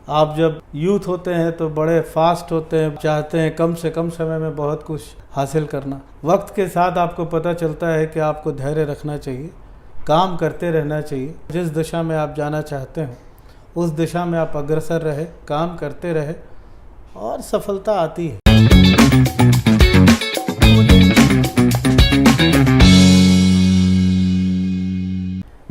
आप जब यूथ होते हैं तो बड़े फास्ट होते हैं, चाहते हैं कम से कम समय में बहुत कुछ हासिल करना। वक्त के साथ आपको पता चलता है कि आपको धैर्य रखना चाहिए, काम करते रहना चाहिए। जिस दिशा में आप जाना चाहते हो उस दिशा में आप अग्रसर रहे, काम करते रहे और सफलता आती है।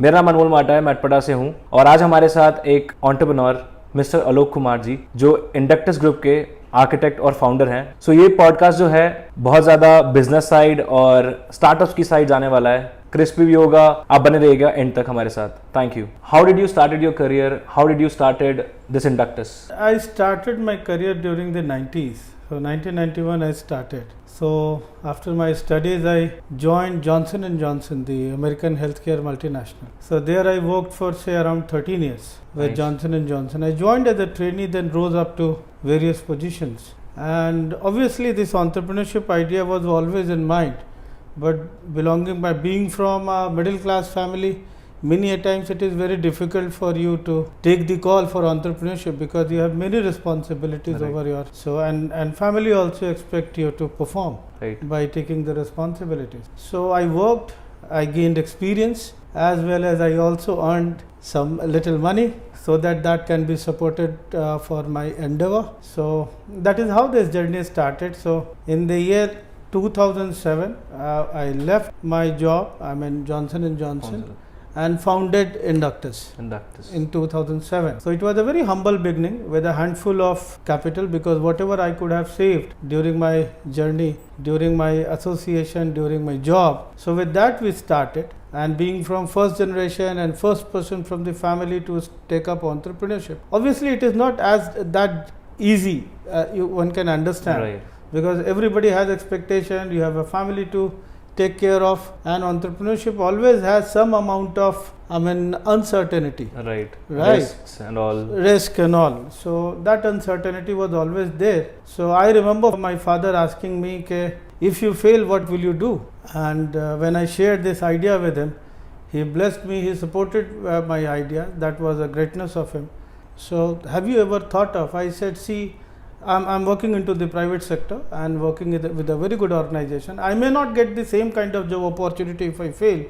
मेरा नाम अनमोल माटा है, मैं अटपटा से हूँ और आज हमारे साथ एक एंटरप्रेन्योर मिस्टर आलोक कुमार जी जो इंडक्टस ग्रुप के आर्किटेक्ट और फाउंडर हैं। सो ये पॉडकास्ट जो है बहुत ज़्यादा बिजनेस साइड और स्टार्टअप्स की साइड जाने वाला है। क्रिस्पी भी होगा, आप बने रहिएगा एंड तक हमारे साथ। Thank you. How did you started your career? How did you started this industry? I started my career during the 90s. So 1991 I started. So after my studies I joined Johnson & Johnson, the American healthcare multinational. So there I worked for say around 13 years with Nice. Johnson & Johnson. I joined as a trainee, then rose up to various positions. And obviously this entrepreneurship idea was always in mind. But by being from a middle class family, many a times it is very difficult for you to take the call for entrepreneurship because you have many responsibilities Right. over your and family also expect you to perform Right. by taking the responsibilities. So I worked, I gained experience as well as I also earned some little money so that can be supported for my endeavor. So that is how this journey started. So in the year 2007 I left my job, I'm in Johnson & Johnson, and founded Inductus in 2007. So it was a very humble beginning with a handful of capital because whatever I could have saved during my journey, during my association, during my job. So with that we started, and being from first generation and first person from the family to take up entrepreneurship. Obviously it is not as that easy, one can understand. Right. Because everybody has expectation, you have a family to take care of, and entrepreneurship always has some amount of uncertainty. Right. Right. Risks and all. Risk and all. So that uncertainty was always there. So I remember my father asking me, if you fail, what will you do? And when I shared this idea with him, he blessed me, he supported my idea. That was a greatness of him. So have you ever thought of, I said, see, I'm working into the private sector and working with a very good organization. I may not get the same kind of job opportunity if I fail,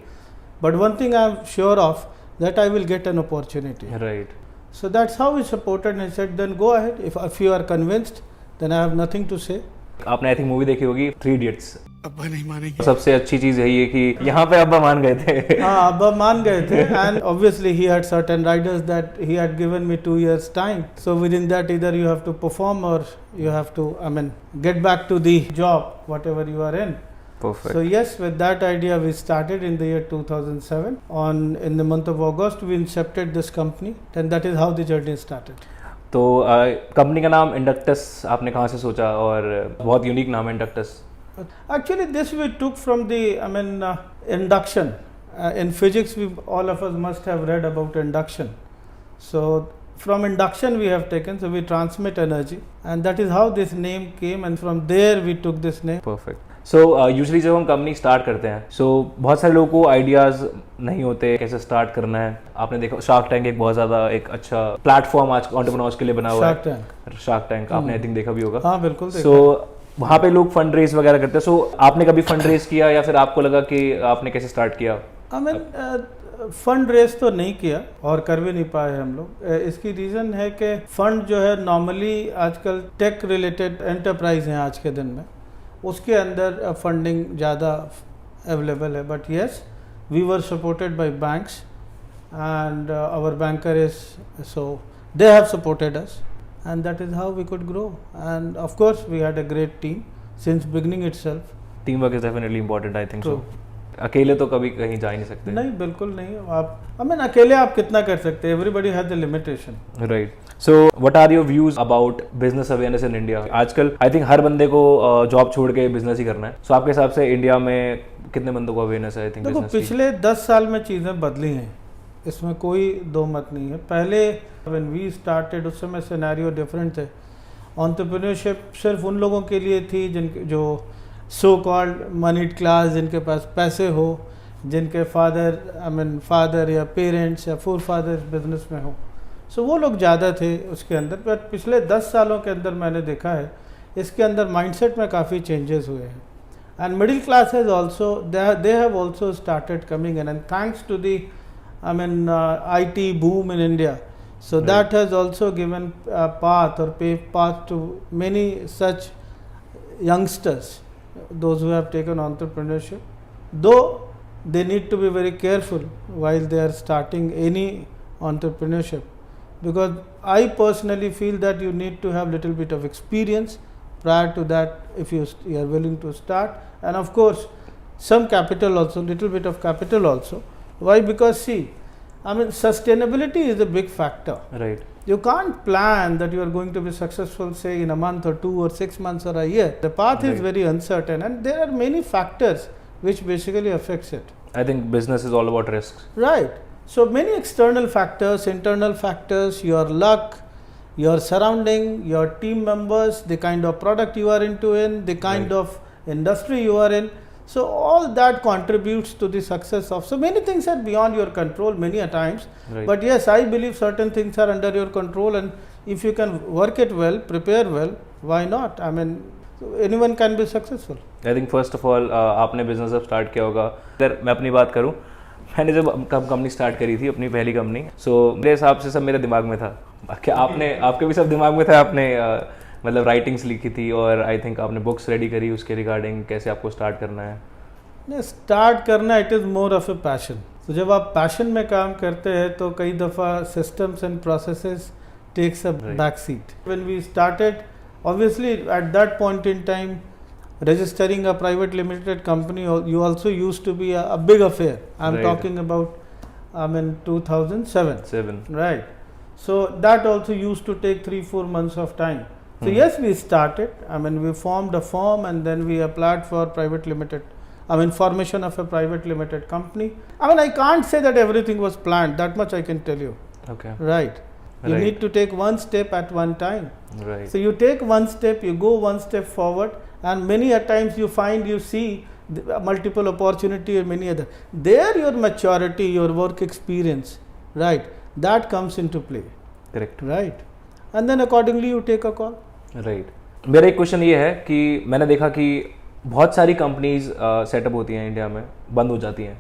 but one thing I'm sure of, that I will get an opportunity. Right. So that's how we supported, and I said, then go ahead. If you are convinced, then I have nothing to say. आपने I think movie देखी होगी 3 idiots. अब्बा नहीं मानेंगे। सबसे अच्छी चीज यही है कि यहाँ पे अब्बा मान गए थे। हाँ, अब्बा मान गए थे, and obviously he had certain riders that he had given me 2 years time. So within that either you have to perform or you have to get back to the job whatever you are in. Perfect. So yes, with that idea we started in the year 2007. In the month of August we incepted this company, and that is how the journey started. तो company का नाम इंडक्टस आपने कहाँ से सोचा? और बहुत unique नाम है इंडक्टस। Actually this we took from the induction. In physics all of us must have read about induction. So from induction we have taken, so we transmit energy, and that is how this name came, and from there we took this name. Perfect. So usually जब हम company start करते हैं, सो बहुत सारे लोगों को ideas नहीं होते कैसे स्टार्ट करना है। आपने देखा शार्क टैंक एक बहुत ज़्यादा एक अच्छा प्लेटफॉर्म आज एंटरप्रेन्योर्स के लिए बना हुआ है। शार्क टैंक आपने आई थिंक देखा भी होगा। हाँ बिल्कुल। सो वहाँ पे लोग फंड रेज वगैरह करते हैं। सो आपने कभी फंड रेज किया या फिर आपको लगा कि आपने कैसे स्टार्ट किया? फंड रेस तो नहीं किया और कर भी नहीं पाए हम लोग। इसकी रीज़न है कि फंड जो है नॉर्मली आजकल टेक रिलेटेड एंटरप्राइज हैं आज के दिन में, उसके अंदर फंडिंग ज़्यादा अवेलेबल है। But yes, we were supported by banks and our banker is, so they have supported us, and that is how we could grow. And of course we had a great team since beginning itself. Teamwork is definitely important, I think so. अकेले तो कभी कहीं जा ही नहीं सकते। नहीं, बिल्कुल नहीं। आप अकेले आप कितना कर सकते हैं? Everybody has the limitation. Right. So what are your views about business awareness in India? आजकल I think हर बंदे को जॉब छोड़ के बिजनेस ही करना है। So आपके हिसाब से इंडिया में कितने बंदों को अवेयरनेस है? I think देखो, पिछले 10 साल में चीज़ें बदली हैं, इसमें कोई दो मत नहीं है। पहले when we started उस समय सिनेरियो डिफरेंट थे। एंटरप्रेन्योरशिप सिर्फ उन लोगों के लिए थी जो सो कॉल्ड मनीड क्लास, जिनके पास पैसे हो, जिनके फादर या पेरेंट्स या फोर फादर्स बिजनेस में हो। सो वो लोग ज़्यादा थे उसके अंदर। पर पिछले 10 सालों के अंदर मैंने देखा है इसके अंदर माइंडसेट में काफ़ी चेंजेस हुए हैं। And middle class has also they have also started coming in, and thanks to the IT boom in India. So Right. that has also given a path or paved path to many such youngsters, those who have taken entrepreneurship. Though they need to be very careful while they are starting any entrepreneurship, because I personally feel that you need to have little bit of experience prior to that if you are willing to start, and of course some capital also, little bit of capital also. Why? Because see, sustainability is a big factor. Right. You can't plan that you are going to be successful, say, in a month or 2 or 6 months or a year. The path is Right. very uncertain, and there are many factors which basically affects it. I think business is all about risks. Right. So many external factors, internal factors, your luck, your surrounding, your team members, the kind of product you are into in, the kind Right. of industry you are in. So all that contributes to the success of. So many things are beyond your control many a times. Right. But yes, I believe certain things are under your control, and if you can work it well, prepare well, why not? Anyone can be successful. I think first of all आपने business जब start किया होगा, अगर मैं अपनी बात करूं, मैंने जब कंपनी स्टार्ट करी थी, अपनी पहली कंपनी, सो मेरे हिसाब से सब मेरे दिमाग में था। क्या आपके भी सब दिमाग में था? आपने मतलब राइटिंग्स लिखी थी और आई थिंक आपने बुक्स रेडी करी उसके रिगार्डिंग कैसे आपको स्टार्ट करना है? नहीं, स्टार्ट करना it is more of a passion. तो जब आप पैशन में काम करते हैं तो कई दफ़ा systems and processes takes a back seat. When we started, obviously at that point in time, registering a private limited company, you also used to be a big affair. I'm Right. talking about 2007. 7. Right. So that also used to take 3-4 months of time. So yes, we started. We formed a firm, and then we applied for private limited. Formation of a private limited company. I can't say that everything was planned. That much I can tell you. Okay. Right. You Right. need to take one step at one time. Right. So you take one step, you go one step forward, and many a times you see multiple opportunity and many other. There your maturity, your work experience, right, that comes into play. Correct. Right. And then accordingly you take a call. Right. मेरा एक question ये है कि मैंने देखा कि बहुत सारी कंपनीज सेटअप होती हैं इंडिया में, बंद हो जाती हैं,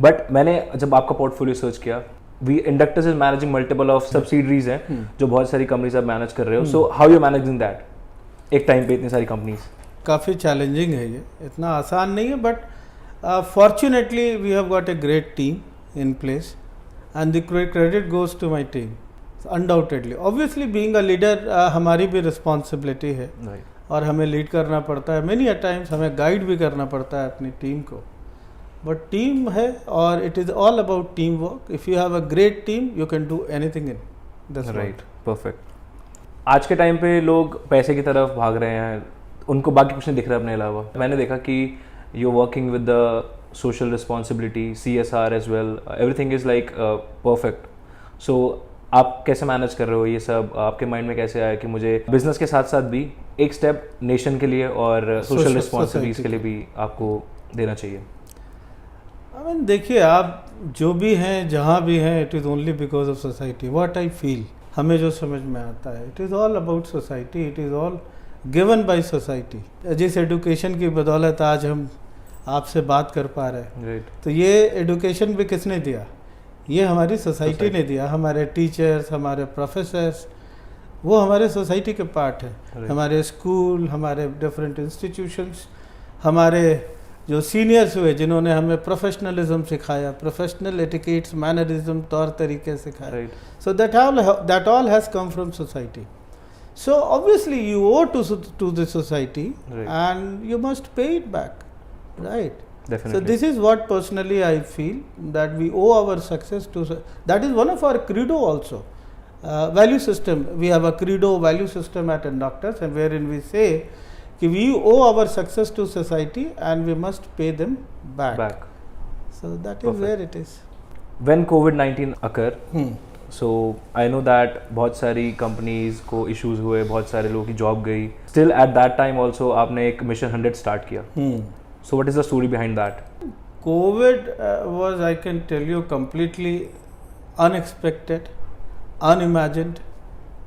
बट मैंने जब आपका पोर्टफोलियो सर्च किया, V Inductors is managing multiple of subsidiaries हैं जो बहुत सारी कंपनीज आप मैनेज कर रहे हो. So how you managing that एक टाइम पे इतनी सारी कंपनीज? काफ़ी चैलेंजिंग है ये, इतना आसान नहीं है, but fortunately we have got a great team in place, and the credit goes to my team undoubtedly. Obviously being a leader हमारी भी रिस्पॉन्सिबिलिटी है, और हमें लीड करना पड़ता है. मेनी अ टाइम्स हमें गाइड भी करना पड़ता है अपनी टीम को, बट टीम है और it is all about team work. If you have a great team you can do anything in this. Right. Perfect. आज के टाइम पे लोग पैसे की तरफ भाग रहे हैं, उनको बाकी कुछ नहीं दिख रहा अपने अलावा. मैंने देखा कि you working with the social responsibility, CSR as well, everything is like perfect. So आप कैसे मैनेज कर रहे हो ये सब? आपके माइंड में कैसे आया कि मुझे बिजनेस के साथ साथ भी एक स्टेप नेशन के लिए और सोशल रिस्पॉन्सिबिलिटीज के लिए भी आपको देना चाहिए? देखिए, आप जो भी हैं, जहाँ भी हैं, it is only because of society. What I feel, हमें जो समझ में आता है, it is all about society, it is all given by society. जिस एडुकेशन की बदौलत आज हम आपसे बात कर पा रहे हैं, राइट. तो ये एडुकेशन भी किसने दिया? ये हमारी सोसाइटी ने दिया. हमारे टीचर्स, हमारे प्रोफेसर्स, वो हमारे सोसाइटी के पार्ट हैं. Right. हमारे स्कूल, हमारे डिफरेंट इंस्टीट्यूशंस, हमारे जो सीनियर्स हुए जिन्होंने हमें प्रोफेशनलिज्म सिखाया, प्रोफेशनल एटिकेट्स, मैनरिज्म, तौर तरीके सिखाए. Right. So that all has come from society. So obviously you owe to the society, Right. and you must pay it back, right? Definitely. So this is what personally I feel, that we owe our success to. That is one of our credo also. Value system. We have a credo value system at Inductors, and wherein we say that we owe our success to society and we must pay them back. So that is Perfect. where it is. When COVID-19 occur, so I know that बहुत सारी companies को issues हुए, बहुत सारे लोगों की job गई. Still at that time also आपने एक मिशन 100 स्टार्ट किया. So what is the story behind that? COVID was, I can tell you, completely unexpected, अनइमेजिन्ड।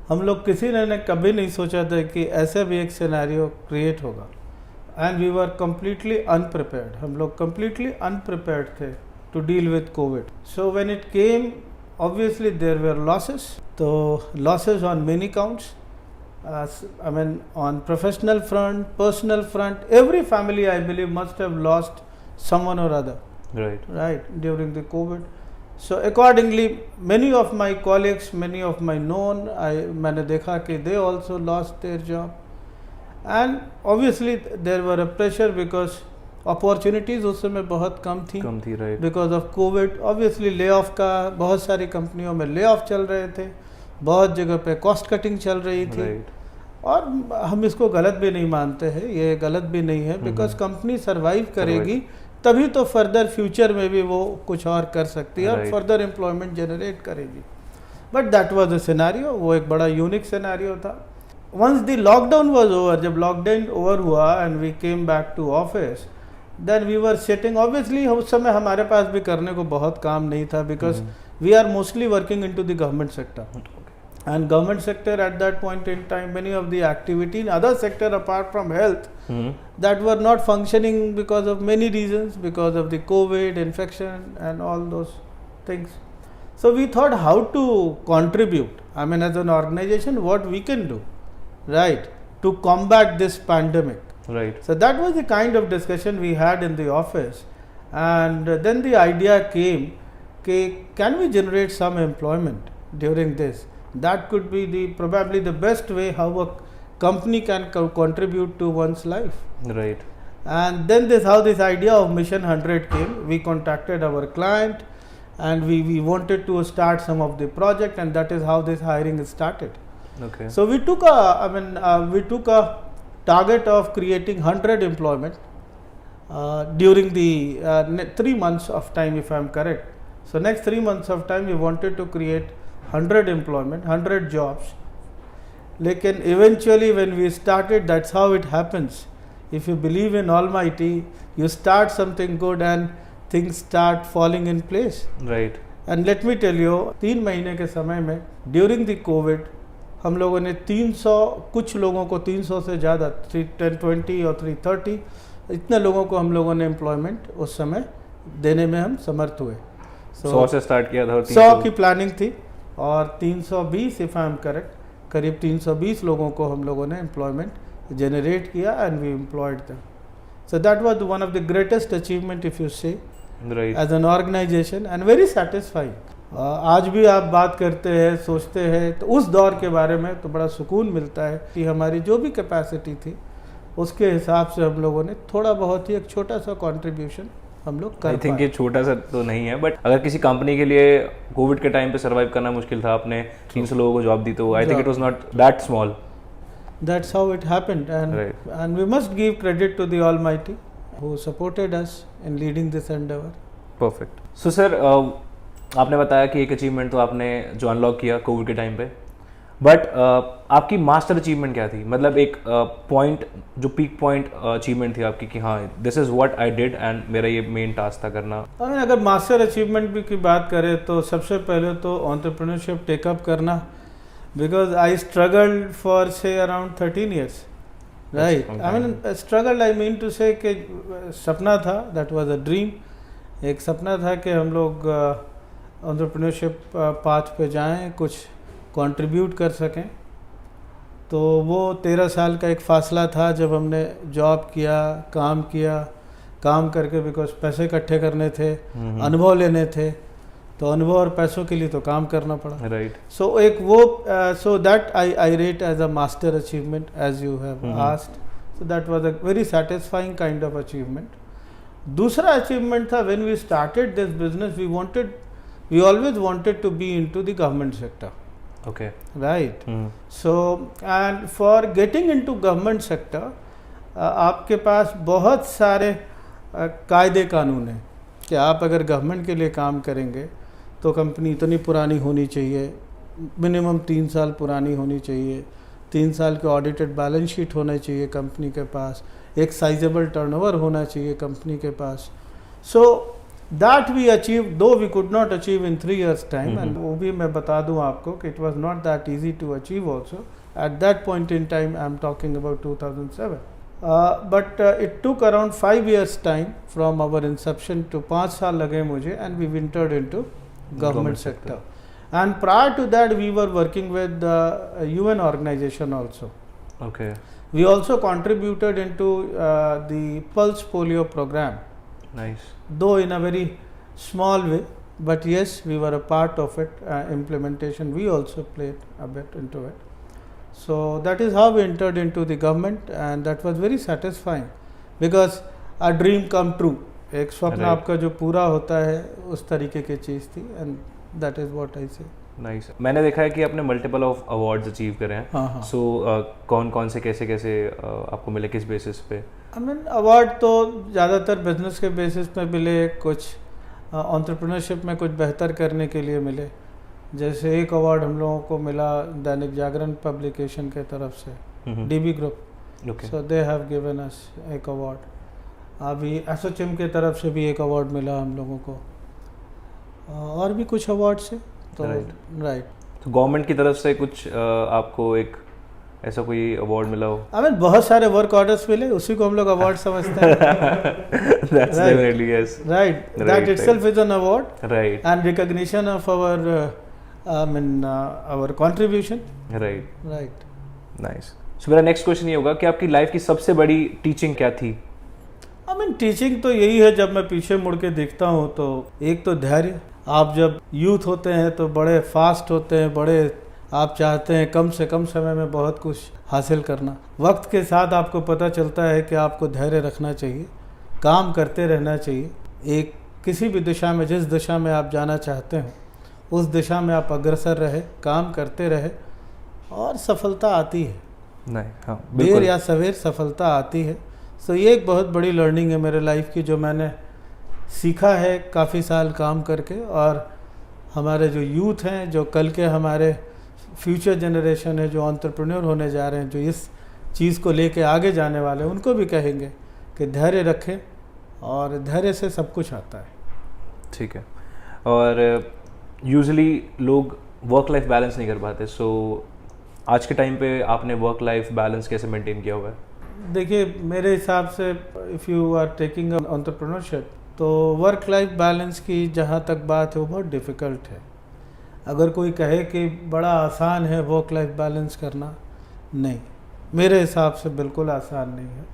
हम लोग किसी ने कभी नहीं सोचा था कि ऐसे भी एक सिनेरियो क्रिएट होगा, and we were completely unprepared. हम लोग कम्प्लीटली अनप्रिपेयर्ड थे to deal with Covid. So when it came, obviously there were losses, so losses on many counts. I mean, on professional front, personal front, every family I believe must have lost someone or other, right, during the COVID. So accordingly, many of my colleagues, many of my known, मैंने देखा कि they also lost their job, and obviously there were a pressure because opportunities उस समय बहुत कम थी right, because of Covid. Obviously lay off का, बहुत सारी कंपनियों में ले ऑफ चल रहे थे, बहुत जगह पे कॉस्ट कटिंग चल रही थी, और हम इसको गलत भी नहीं मानते हैं, ये गलत भी नहीं है, बिकॉज कंपनी सरवाइव करेगी तभी तो फर्दर फ्यूचर में भी वो कुछ और कर सकती है और फर्दर एम्प्लॉयमेंट जनरेट करेगी। But that was a scenario, वो एक बड़ा यूनिक सिनेरियो था। Once the lockdown was over, जब लॉकडाउन ओवर हुआ and we came back to office, then we were sitting. Obviously उस समय हमारे पास भी करने को बहुत काम नहीं था, because we are mostly working into the government sector, and government sector at that point in time, many of the activity in other sector apart from health that were not functioning because of many reasons, because of the COVID infection and all those things. So we thought how to contribute, I mean as an organization, what we can do, right, to combat this pandemic. Right. So that was the kind of discussion we had in the office, and then the idea came, can we generate some employment during this? That could be probably the best way how a company can contribute to one's life. Right. And then how this idea of Mission 100 came. We contacted our client, and we wanted to start some of the project, and that is how this hiring started. Okay. So we took a target of creating 100 employment during the 3 months of time, if I am correct. So next 3 months of time we wanted to create 100 employment, 100 jobs. Lekin eventually when we started, that's how it happens. If you believe in Almighty, you start something good and things start falling in place. Right. And let me tell you, 3 महीने के समय में during the COVID, हम लोगों ने 300, कुछ लोगों को 300 से ज़्यादा 320 और 330 इतने लोगों को हम लोगों ने एम्प्लॉयमेंट उस समय देने में हम समर्थ हुए। 100 से स्टार्ट किया था, 100 की प्लानिंग थी, और 320 इफ आई एम करेक्ट, करीब 320 लोगों को हम लोगों ने एम्प्लॉयमेंट जनरेट किया, and we employed them. So that was one of the greatest achievement if you say as an organisation, and very satisfying. आज भी आप बात करते हैं, सोचते हैं तो उस दौर के बारे में तो बड़ा सुकून मिलता है कि हमारी जो भी कैपेसिटी थी उसके हिसाब से हम लोगों ने थोड़ा बहुत ही एक छोटा सा कंट्रीब्यूशन हम लोग कर पाए। आई थिंक ये छोटा सा तो नहीं है, बट अगर किसी कंपनी के लिए कोविड के टाइम पे सर्वाइव करना मुश्किल था, आपने 300 लोगों को जॉब दी, तो I think it was not that small. That's how it happened, and we must give credit to the Almighty who supported us in leading this endeavor. Perfect. So sir, आपने बताया कि एक अचीवमेंट तो आपने जो unlock किया Covid के time पे, बट आपकी मास्टर अचीवमेंट क्या थी? मतलब एक पॉइंट जो पीक पॉइंट अचीवमेंट थी आपकी कि हाँ this is what I did and मेरा ये मेन टास्क था करना। अगर मास्टर अचीवमेंट भी की बात करें तो सबसे पहले तो एंटरप्रेन्योरशिप टेकअप करना, because I struggled for say around 13 years, right. I mean struggled, I mean to say कि सपना था, दैट वाज अ ड्रीम, एक सपना था कि हम लोग एंटरप्रेन्योरशिप पाथ पे जाएं, कुछ कंट्रीब्यूट कर सकें। तो वो 13 साल का एक फासला था जब हमने जॉब किया, काम करके, बिकॉज पैसे इकट्ठे करने थे, अनुभव लेने थे, तो अनुभव और पैसों के लिए तो काम करना पड़ा, राइट। सो एक वो so that I rate as a master achievement as you have asked, so that was a very satisfying kind of achievement. दूसरा अचीवमेंट था when we started this business, we always wanted to be into the government sector, okay, right. So and for getting into government sector आपके पास बहुत सारे कायदे कानून हैं कि आप अगर गवर्नमेंट के लिए काम करेंगे तो कंपनी इतनी पुरानी होनी चाहिए, मिनिमम 3 साल पुरानी होनी चाहिए, 3 साल के ऑडिटेड बैलेंस शीट होना चाहिए कंपनी के पास, एक साइजेबल टर्नओवर होना चाहिए कंपनी के पास। सो That we achieved, though we could not achieve in 3 years time, and वो भी मैं बता दूं आपको कि it was not that easy to achieve also. At that point in time, I'm talking about 2007. But it took around 5 years time from our inception to 5 साल लगे मुझे, and we entered into government sector. And prior to that, we were working with the UN organization also. Okay. We also contributed into the Pulse Polio program. Nice. Though in a very small way, but yes, we were a part of it. Implementation, we also played a bit into it. So that is how we entered into the government, and that was very satisfying because a dream come true. एक स्वप्न Right. आपका जो पूरा होता है उस तरीके की चीज़ थी, and that is what I say. Nice मैंने देखा है कि आपने मल्टीपल ऑफ अवार्ड्स अचीव करे हैं. हाँ हाँ. सो कौन कौन से कैसे कैसे आपको मिले, किस बेसिस पे? आई मीन अवार्ड तो ज़्यादातर बिजनेस के बेसिस पे मिले, कुछ एंटरप्रेन्योरशिप में कुछ बेहतर करने के लिए मिले. जैसे एक अवार्ड हम लोगों को मिला दैनिक जागरण पब्लिकेशन के तरफ से, dB group. Okay. So they have given us एक अवार्ड. अभी एसोचएम के तरफ से भी एक अवार्ड मिला हम लोगों को, और भी कुछ अवार्ड से. तो राइट. तो गवर्नमेंट की तरफ से कुछ आपको एक ऐसा कोई अवार्ड मिला हो? आई मीन बहुत सारे वर्क ऑर्डर्स मिले, उसी को हम लोग अवार्ड समझते हैं. That's Right. definitely yes. Right. That Right, itself is an award Right. and recognition of our our contribution. Right. Right. Nice. So मेरा नेक्स्ट क्वेश्चन ये होगा कि आपकी लाइफ की सबसे बड़ी टीचिंग क्या थी? आई मीन टीचिंग तो यही है, जब मैं पीछे मुड़ के देखता हूँ तो एक तो धैर्य. आप जब यूथ होते हैं तो बड़े फास्ट होते हैं, बड़े आप चाहते हैं कम से कम समय में बहुत कुछ हासिल करना. वक्त के साथ आपको पता चलता है कि आपको धैर्य रखना चाहिए, काम करते रहना चाहिए. एक किसी भी दिशा में, जिस दिशा में आप जाना चाहते हो उस दिशा में आप अग्रसर रहे, काम करते रहे, और सफलता आती है. नहीं, हाँ देर बिल्कुल. या सवेर सफलता आती है. सो ये एक बहुत बड़ी लर्निंग है मेरे लाइफ की, जो मैंने सीखा है काफ़ी साल काम करके. और हमारे जो यूथ हैं, जो कल के हमारे फ्यूचर जनरेशन है, जो एंटरप्रेन्योर होने जा रहे हैं, जो इस चीज़ को लेके आगे जाने वाले हैं, उनको भी कहेंगे कि धैर्य रखें, और धैर्य से सब कुछ आता है. ठीक है. और यूजुअली लोग वर्क लाइफ बैलेंस नहीं कर पाते. सो आज के टाइम पे आपने वर्क लाइफ बैलेंस कैसे मेंटेन किया हुआ है? देखिए, मेरे हिसाब से if you are taking entrepreneurship, तो वर्क लाइफ बैलेंस की जहाँ तक बात है वो बहुत डिफ़िकल्ट है. अगर कोई कहे कि बड़ा आसान है वर्क लाइफ बैलेंस करना, नहीं, मेरे हिसाब से बिल्कुल आसान नहीं है.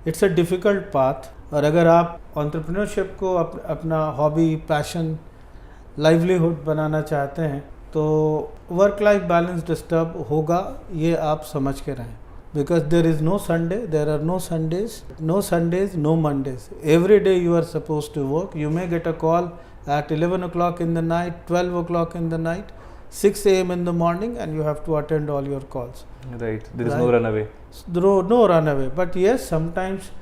It's a difficult path. और अगर आप एंटरप्रेन्योरशिप को अपना हॉबी, पैशन, लाइवलीहुड बनाना चाहते हैं, तो वर्क लाइफ बैलेंस डिस्टर्ब होगा, ये आप समझ के रहें. Because there is no Sunday, there are no Sundays, no Mondays. Every day you are supposed to work. You may get a call at 11 o'clock in the night, 12 o'clock in the night, 6 a.m. in the morning, and you have to attend all your calls. Right. There is no Right. runaway. No runaway. But yes, sometimes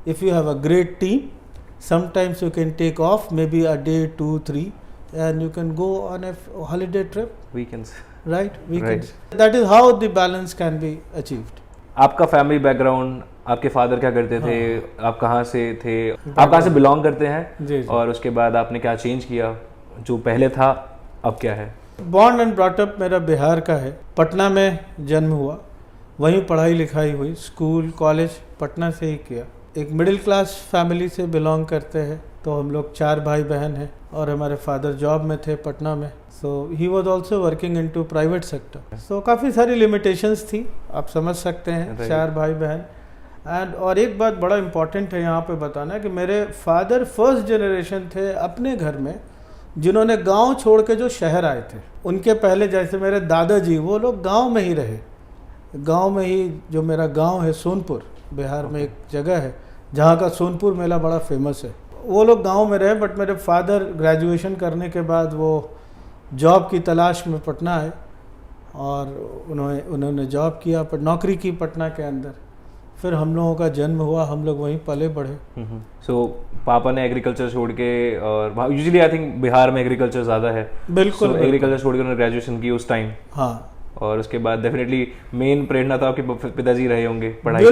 if you have a great team, sometimes you can take off maybe a day, 2, 3, and you can go on a holiday trip. Weekends. Right? Weekends. That is how the balance can be achieved. आपका family background, आपके father क्या करते थे, आप कहाँ से थे, आप कहाँ से बिलोंग करते हैं, जी, जी. और उसके बाद आपने क्या चेंज किया, जो पहले था अब क्या है? बॉर्न एंड ब्रॉटअप मेरा बिहार का है. पटना में जन्म हुआ, वहीं पढ़ाई लिखाई हुई, स्कूल कॉलेज पटना से ही किया. एक मिडिल क्लास फैमिली से बिलोंग करते हैं, तो हम लोग 4 भाई बहन हैं, और हमारे फादर जॉब में थे पटना में. So he was also working into private sector. So काफ़ी सारी लिमिटेशंस थी, आप समझ सकते हैं. Right. 4 भाई बहन. एंड और एक बात बड़ा इम्पॉर्टेंट है यहाँ पे बताना, कि मेरे फादर फर्स्ट जनरेशन थे अपने घर में जिन्होंने गांव छोड़ के जो शहर आए थे. उनके पहले जैसे मेरे दादाजी, वो लोग गांव में ही रहे. गांव में ही, जो मेरा गांव है सोनपुर, बिहार में एक जगह है जहाँ का सोनपुर मेला बड़ा फेमस है, वो लोग गांव में रहे. बट मेरे फादर ग्रेजुएशन करने के बाद वो जॉब की तलाश में पटना आए, और उन्होंने जॉब किया, पर नौकरी की पटना के अंदर. फिर हम लोगों का जन्म हुआ, हम लोग वहीं पले बढ़े. सो पापा ने एग्रीकल्चर छोड़ के, और यूजुअली आई थिंक बिहार में एग्रीकल्चर ज़्यादा है. बिल्कुल. एग्रीकल्चर छोड़ के उन्होंने ग्रेजुएशन की उस टाइम. हाँ. और उसके बाद डेफिनेटली मेन प्रेरणा तो आपके पिताजी रहे होंगे पढ़ाई के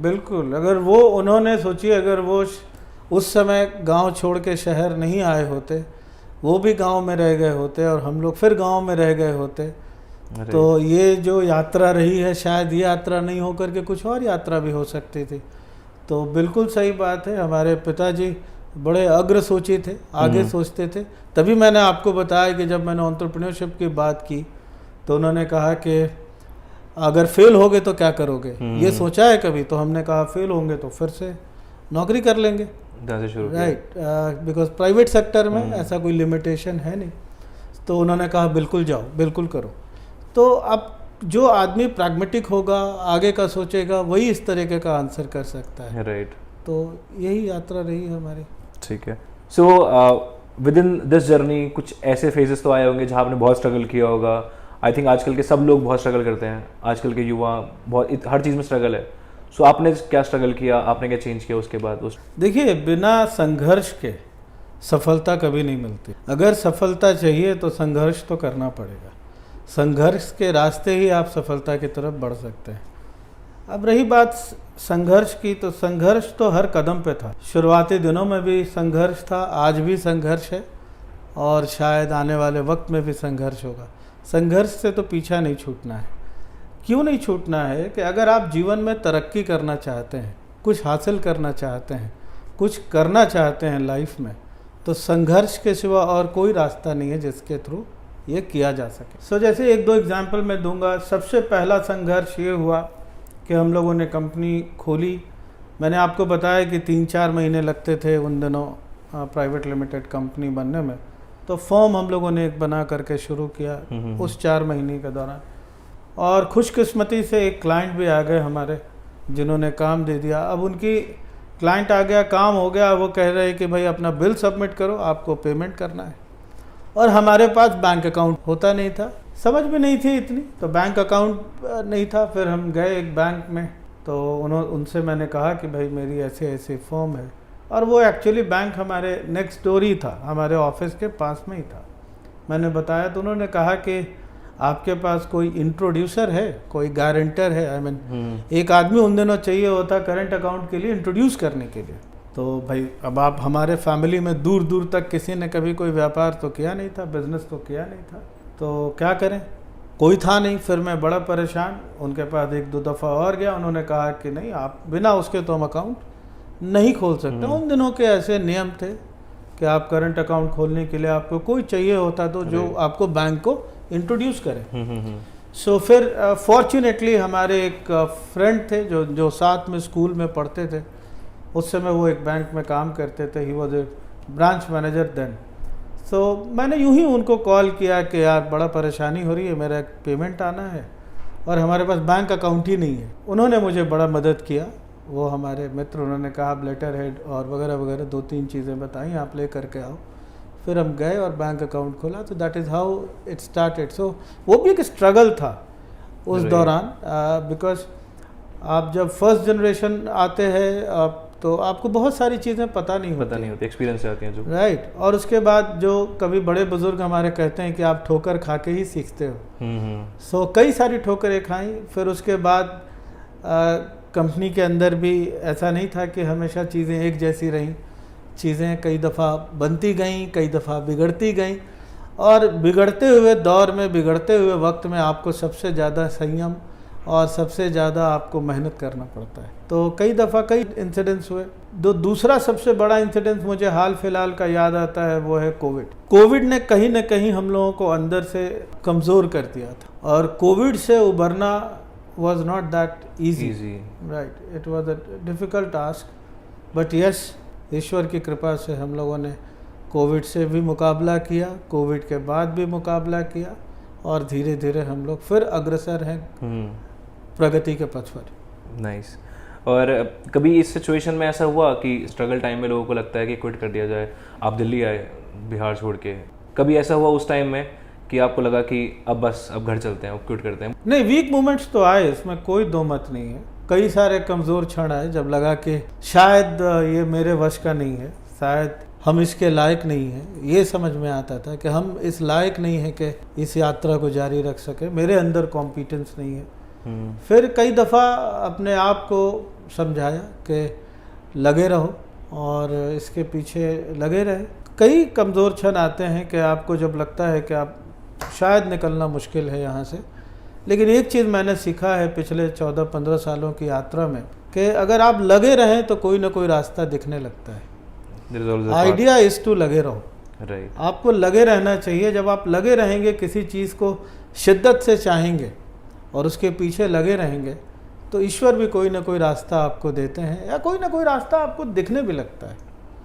बिल्कुल. अगर वो, उन्होंने सोचिए, अगर वो उस समय गांव छोड़ के शहर नहीं आए होते, वो भी गांव में रह गए होते और हम लोग फिर गांव में रह गए होते, तो ये जो यात्रा रही है शायद ये यात्रा नहीं होकर के कुछ और यात्रा भी हो सकती थी। तो बिल्कुल सही बात है, हमारे पिताजी बड़े अग्र सोची थे, आगे सोचते थे। तभी मैंने आपको बताया कि जब मैंने एंटरप्रेन्योरशिप की बात की तो उन्होंने कहा कि अगर फेल होगे तो क्या करोगे, ये सोचा है कभी? तो हमने कहा फेल होंगे तो फिर से नौकरी कर लेंगे, राइट, बिकॉज प्राइवेट सेक्टर में ऐसा कोई लिमिटेशन है नहीं। तो उन्होंने कहा बिल्कुल जाओ, बिल्कुल करो। तो अब जो आदमी प्रैग्मेटिक होगा, आगे का सोचेगा, वही इस तरीके का आंसर कर सकता है, राइट। तो यही यात्रा रही है हमारी। ठीक है। So with in this journey कुछ ऐसे फेजेस तो आए होंगे जहाँ आपने बहुत स्ट्रगल किया होगा। आई थिंक आजकल के सब लोग बहुत स्ट्रगल करते हैं, आजकल के युवा बहुत, हर चीज़ में स्ट्रगल है। सो आपने क्या स्ट्रगल किया, आपने क्या चेंज किया उसके बाद? देखिए, बिना संघर्ष के सफलता कभी नहीं मिलती। अगर सफलता चाहिए तो संघर्ष तो करना पड़ेगा, संघर्ष के रास्ते ही आप सफलता की तरफ बढ़ सकते हैं। अब रही बात संघर्ष की, तो संघर्ष तो हर कदम पे था। शुरुआती दिनों में भी संघर्ष था, आज भी संघर्ष है और शायद आने वाले वक्त में भी संघर्ष होगा। संघर्ष से तो पीछा नहीं छूटना है। क्यों नहीं छूटना है कि अगर आप जीवन में तरक्की करना चाहते हैं, कुछ हासिल करना चाहते हैं, कुछ करना चाहते हैं लाइफ में, तो संघर्ष के सिवा और कोई रास्ता नहीं है जिसके थ्रू ये किया जा सके। सो जैसे एक दो एग्जाम्पल मैं दूंगा। सबसे पहला संघर्ष ये हुआ कि हम लोगों ने कंपनी खोली। मैंने आपको बताया कि 3-4 महीने लगते थे उन दिनों प्राइवेट लिमिटेड कंपनी बनने में। तो फॉर्म हम लोगों ने एक बना करके शुरू किया उस 4 महीने के दौरान, और खुशकिस्मती से एक क्लाइंट भी आ गए हमारे जिन्होंने काम दे दिया। अब उनकी क्लाइंट आ गया, काम हो गया, वो कह रहे हैं कि भाई अपना बिल सबमिट करो, आपको पेमेंट करना है। और हमारे पास बैंक अकाउंट होता नहीं था, समझ भी नहीं थी इतनी, तो बैंक अकाउंट नहीं था। फिर हम गए एक बैंक में, तो उनसे मैंने कहा कि भाई मेरी ऐसे ऐसे फॉर्म है, और वो एक्चुअली बैंक हमारे नेक्स्ट डोर ही था, हमारे ऑफिस के पास में ही था। मैंने बताया तो उन्होंने कहा कि आपके पास कोई इंट्रोड्यूसर है, कोई गारंटर है? आई मीन एक आदमी उन दिनों चाहिए होता करंट अकाउंट के लिए, इंट्रोड्यूस करने के लिए। तो भाई अब आप, हमारे फैमिली में दूर दूर तक किसी ने कभी कोई व्यापार तो किया नहीं था, बिजनेस तो किया नहीं था, तो क्या करें, कोई था नहीं। फिर मैं बड़ा परेशान, उनके पास 1-2 दफ़ा और गया। उन्होंने कहा कि नहीं, आप बिना उसके तो हम अकाउंट नहीं खोल सकते। उन दिनों के ऐसे नियम थे कि आप करंट अकाउंट खोलने के लिए आपको कोई चाहिए होता तो जो आपको बैंक को इंट्रोड्यूस करे। सो फिर फॉर्चुनेटली हमारे एक फ्रेंड थे जो साथ में स्कूल में पढ़ते थे। उस समय वो एक बैंक में काम करते थे, he was a branch manager then. So मैंने यूं ही उनको कॉल किया कि यार बड़ा परेशानी हो रही है, मेरा पेमेंट आना है और हमारे पास बैंक अकाउंट ही नहीं है। उन्होंने मुझे बड़ा मदद किया, वो हमारे मित्र, उन्होंने कहा आप लेटर हेड और वगैरह वगैरह 2-3 चीज़ें बताई, आप ले करके आओ। फिर हम गए और बैंक अकाउंट खोला। तो that is how it started. So वो भी एक स्ट्रगल था उस दौरान, बिकॉज आप जब फर्स्ट जनरेशन आते हैं तो आपको बहुत सारी चीज़ें पता नहीं होती, एक्सपीरियंस से आती हैं जो, राइट। और उसके बाद जो कभी बड़े बुजुर्ग हमारे कहते हैं कि आप ठोकर खा के ही सीखते हो। सो कई सारी ठोकरें खाई। फिर उसके बाद कंपनी के अंदर भी ऐसा नहीं था कि हमेशा चीज़ें एक जैसी रहीं, चीज़ें कई दफ़ा बनती गईं, कई दफ़ा बिगड़ती गईं, और बिगड़ते हुए दौर में, बिगड़ते हुए वक्त में आपको सबसे ज़्यादा संयम और सबसे ज़्यादा आपको मेहनत करना पड़ता है। तो कई दफ़ा कई इंसिडेंट्स हुए। दूसरा सबसे बड़ा इंसिडेंट मुझे हाल फिलहाल का याद आता है, वो है कोविड ने कहीं ना कहीं हम लोगों को अंदर से कमज़ोर कर दिया था, और कोविड से उबरना was not that easy. Right, it was a difficult task, but yes, ईश्वर की कृपा से हम लोगों ने कोविड से भी मुकाबला किया, कोविड के बाद भी मुकाबला किया, और धीरे धीरे हम लोग फिर अग्रसर हैं प्रगति के पथ पर। नाइस। और कभी इस सिचुएशन में ऐसा हुआ कि स्ट्रगल टाइम में लोगों को लगता है कि क्विट कर दिया जाए, आप दिल्ली आए बिहार छोड़ के, कभी ऐसा हुआ उस टाइम में कि आपको लगा कि अब बस, अब घर चलते हैं, अब क्विट करते हैं? नहीं, वीक मोमेंट्स तो आए, इसमें कोई दो मत नहीं है। कई सारे कमज़ोर क्षण आए जब लगा कि शायद ये मेरे वश का नहीं है, शायद हम इसके लायक नहीं हैं। ये समझ में आता था कि हम इस लायक नहीं है कि इस यात्रा को जारी रख सके, मेरे अंदर कॉम्पिटेंस नहीं है। फिर कई दफ़ा अपने आप को समझाया कि लगे रहो, और इसके पीछे लगे रहे। कई कमज़ोर क्षण आते हैं कि आपको जब लगता है कि आप शायद निकलना मुश्किल है यहाँ से, लेकिन एक चीज़ मैंने सीखा है पिछले 14-15 सालों की यात्रा में कि अगर आप लगे रहें तो कोई ना कोई रास्ता दिखने लगता है। आइडिया इज़ टू लगे रहो, राइट। आपको लगे रहना चाहिए। जब आप लगे रहेंगे, किसी चीज़ को शिद्दत से चाहेंगे और उसके पीछे लगे रहेंगे, तो ईश्वर भी कोई ना कोई रास्ता आपको देते हैं या कोई ना कोई रास्ता आपको दिखने भी लगता है।